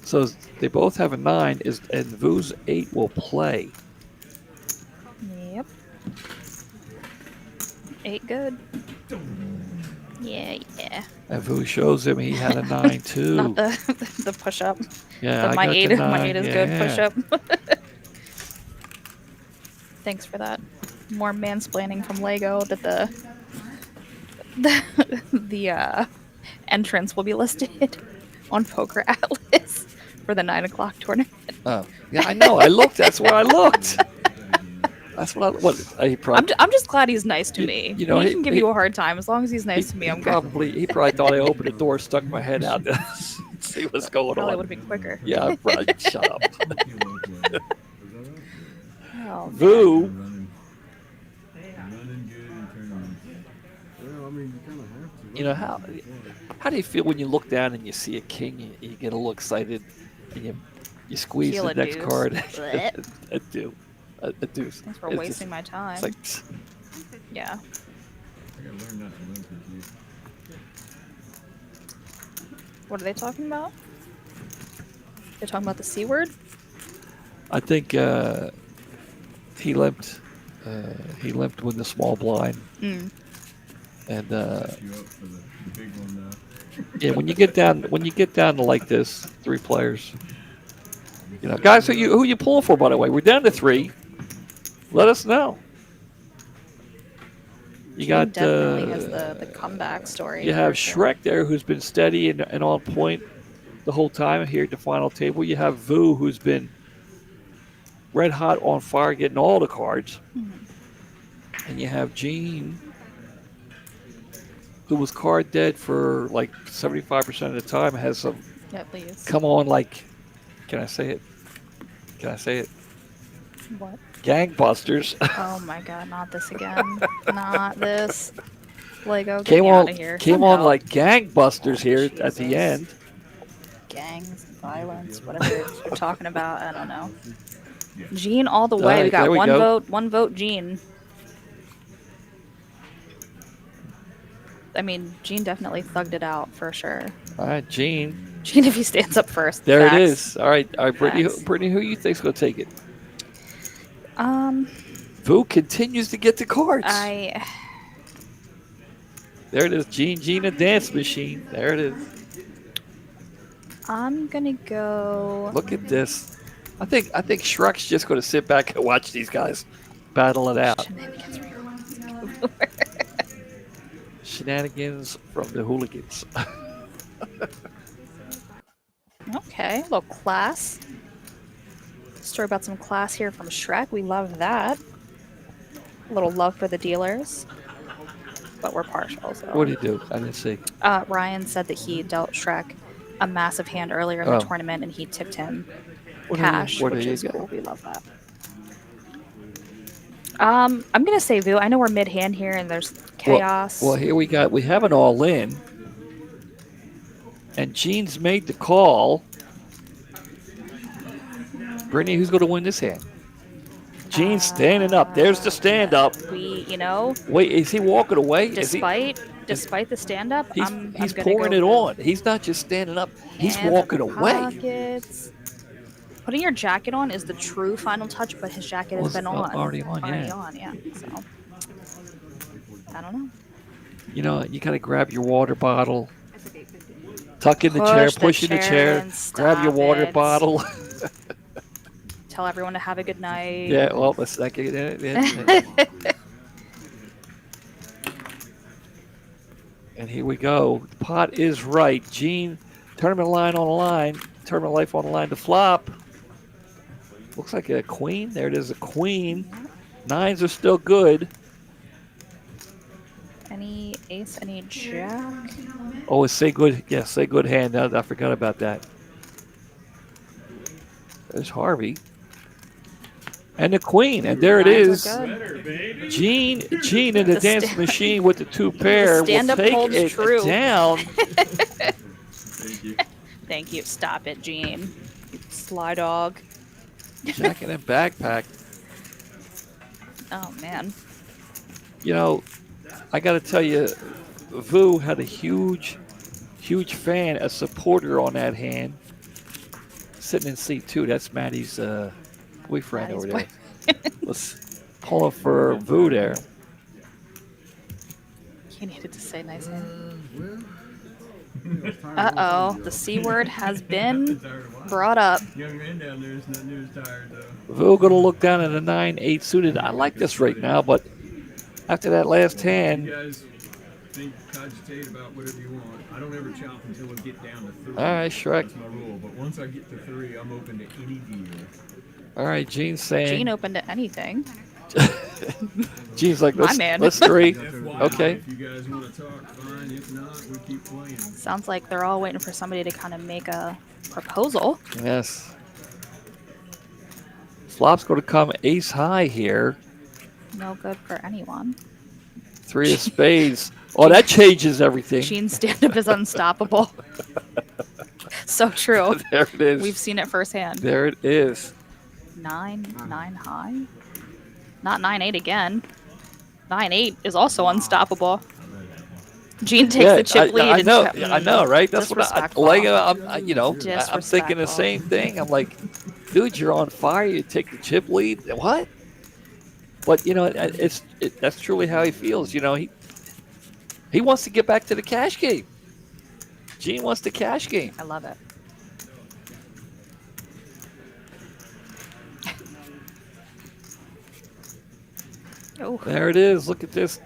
So they both have a 9, and Vu's 8 will play. Yep. 8 good. Yeah. And Vu shows him he had a 9 too. Not the push up. Yeah, I My got 8 the my 9, 8 is good yeah. push up. Thanks for that. More mansplaining from Lego that the entrance will be listed on Poker Atlas for the 9 o'clock tournament. Oh, yeah, I know. I looked. That's where I looked. That's what he probably. I'm just glad he's nice to me. You know, he can give you a hard time as long as he's nice to me. I'm good. He probably thought I opened the door, stuck my head out to see what's going Probably on. would have been quicker. Yeah, right. Shut up. Oh, Vu. Running good in tournaments. Well, I mean, you kind of have to. You know how do you feel when you look down and you see a king? You get a little excited, and you squeeze Feel the a next deuce. card. Blech. A deuce. Thanks for It's wasting my time. It's like Yeah. I gotta learn not to limp with you. What are they talking about? They're talking about the C word? I think he limped. He limped with the small blind, Mm. and You up for the big one now. yeah, when you get down to like this, 3 players. You know, guys, who you pulling for? By the way, we're down to 3. Let us know. You Gene got definitely has the comeback story. you have for sure. Shrek there, who's been steady and on point the whole time here at the final table. You have Vu, who's been red hot on fire, getting all the cards, and you have Gene, who was card dead for like 75% of the time, has some At least. come on like, can I say it? Can I say it? What? Gangbusters. Oh my god, not this again. Not this. Lego, get came me on out of here. came Some on help. like gangbusters here at the Jesus. end. Gangs, violence, whatever you're talking about. I don't know. Gene all the All way. right, We got there we one go. vote. One vote, Gene. I mean, Gene definitely thugged it out for sure. All right, Gene. Gene, if he stands up first. There Facts. it is. All right, Brittany. Facts. Brittany, who you think's gonna take it? Um, Vu continues to get the cards. I There it is, Gene, a dance machine. There it is. I'm gonna go. Look at this. I think Shrek's just gonna sit back and watch these guys battle it out. Shenanigans from the hooligans. Okay, a little class. Story about some class here from Shrek. We love that. A little love for the dealers, but we're partial. So. What do you do? I didn't see. Ryan said that he dealt Shrek a massive hand earlier in the tournament, and he tipped him cash, which is cool. We love that. I'm gonna say Vu. I know we're mid hand here, and there's chaos. Well, here we have an all in, and Gene's made the call. Brittany, who's going to win this hand? Gene's standing up. There's the stand up. Wait, is he walking away? Despite the stand up, he's pouring it on. He's not just standing up. He's walking away. Pockets. Putting your jacket on is the true final touch, but his jacket has been on. Already on, Yeah. So, I don't know. You know, you got to grab your water bottle, tuck in the chair, push in the chair, grab your water bottle. Tell everyone to have a good night. Yeah, well, a second. And here we go. The pot is right. Gene, tournament line on the line. Tournament life on the line to flop. Looks like a queen. There it is, a queen. Nines are still good. Any ace, any jack? Oh, it's say good. Yeah, say good hand. I forgot about that. There's Harvey. And the queen. And there it is. Gene in the dance machine with the two pair will take it down. Thank you. Stop it, Gene. You sly dog. Jacket and backpack. Oh, man. You know, I got to tell you, Vu had a huge fan, a supporter on that hand. Sitting in seat 2. That's Maddie's boyfriend over there. Was pulling for Vu there. You needed to say nice hand. Uh-oh. The C word has been brought up. Young man down there is not near as tired, though. Vu going to look down at a 9-8 suited. I like this right now, but after that last hand. You guys think, cogitate about whatever you want. I don't ever chop until we get down to 3. All right, Shrek. That's my rule. But once I get to 3, I'm open to any deal. All right, Gene's saying. Gene open to anything. Gene's like, My man. let's 3. FYI, Okay. If you guys want to talk, fine. If not, we keep playing. Sounds like they're all waiting for somebody to kind of make a proposal. Yes. Flop's going to come ace high here. No good for anyone. 3 of spades. Oh, that changes everything. Gene's stand-up is unstoppable. So true. There it is. We've seen it firsthand. There it is. 9 high. Not 9-8 again. 9-8 is also unstoppable. Gene takes the chip lead. I know, right? That's what I like. I'm thinking the Disrespectful. same thing. I'm like, dude, you're on fire. You take the chip lead. What? But you know, that's truly how he feels. You know, he wants to get back to the cash game. Gene wants the cash game. I love it. Oh, There it is. Look at this.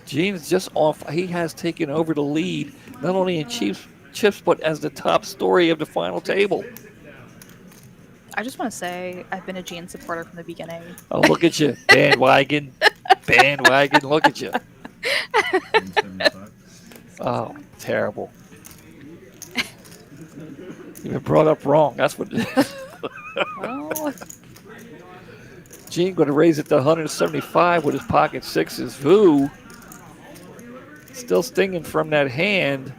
Gene's just off. He has taken over the lead, not only in chips, but as the top story of the final table. I just want to say I've been a Gene supporter from the beginning. Oh, look at you. Bandwagon. Bandwagon. Look at you. 175. Oh, terrible. You've been brought up wrong. That's what it is. Well, Gene going to raise it to 175 with his pocket sixes. Vu still stinging from that hand.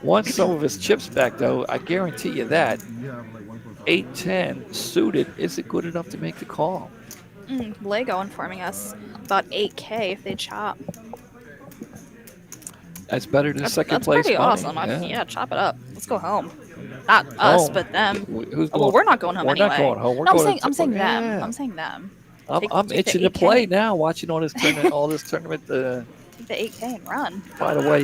Wants some of his chips back, though. I guarantee you that. You have like 1.5. 8-10 suited isn't good enough to make the call. Lego informing us about 8K if they chop. That's better than second That's place pretty money. awesome. Yeah, chop it up. Let's go home. Not us, Home. but them. Who's Oh, well, we're not going home We're anyway. not going home. We're No, going I'm saying them. yeah. I'm saying them. I'm Take itching the to play 8K. now, watching all this tournament. Take the 8K and run. By the way,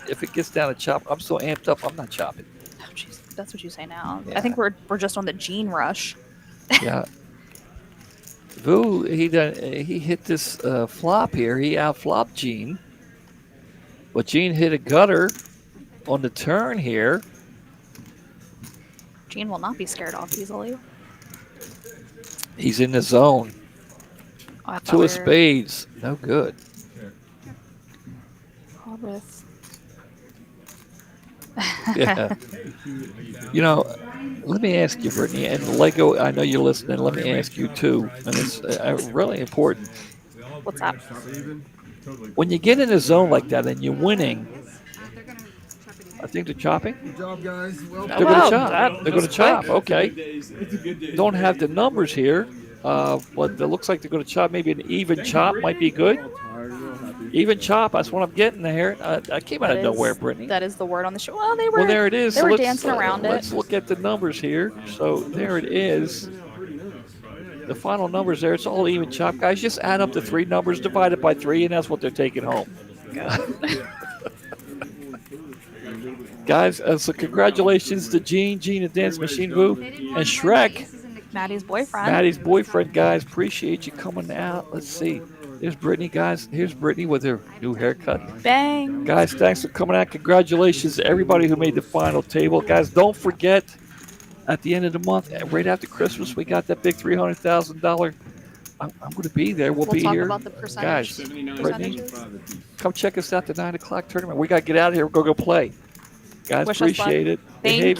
if it gets down to chop, I'm so amped up. I'm not chopping. Oh, jeez, that's what you say now. Yeah. I think we're just on the Gene rush. Yeah. Vu, he hit this flop here. He outflopped Gene, but Gene hit a gutter on the turn here. Gene will not be scared off easily. He's in the zone. Oh, I thought Two we of were spades, no good. with- Yeah. You know, let me ask you, Brittany, and Lego, I know you're listening. Let me ask you too, and it's really important. What's up? Chop even. When you get in a zone like that and you're winning, I think they're chopping. Good job, guys. Well They're done. going to Wow, chop. that They're going to was chop. quick. Okay. Don't have the numbers here, but it looks like they're going to chop. Maybe an even chop might be good. Tired, real happy. Even chop. That's what I'm getting there. I came out of nowhere, Brittany. That is the word on the show. Well, they were. Well, there it is. They So were let's, dancing around Let's it. look at the numbers here. So there it is. The final numbers there. It's all even chop, guys. Just add up the three numbers, divide it by 3, and that's what they're taking home. Guys, so congratulations to Gene the Dance Machine Vu, and Shrek, Maddie's boyfriend. Maddie's boyfriend, guys. Appreciate you coming out. Let's see. There's Brittany, guys. Here's Brittany with her new haircut. Bang. Guys, thanks for coming out. Congratulations to everybody who made the final table. Guys, don't forget, at the end of the month, right after Christmas, we got that big $300,000. I'm going to be there. We'll be talk here. about the percentage. Guys, 79 Brittany, percentages. come check us out at the 9 o'clock tournament. We got to get out of here. We're going to go play. Guys, Wish us luck. appreciate it. Thank Behave you.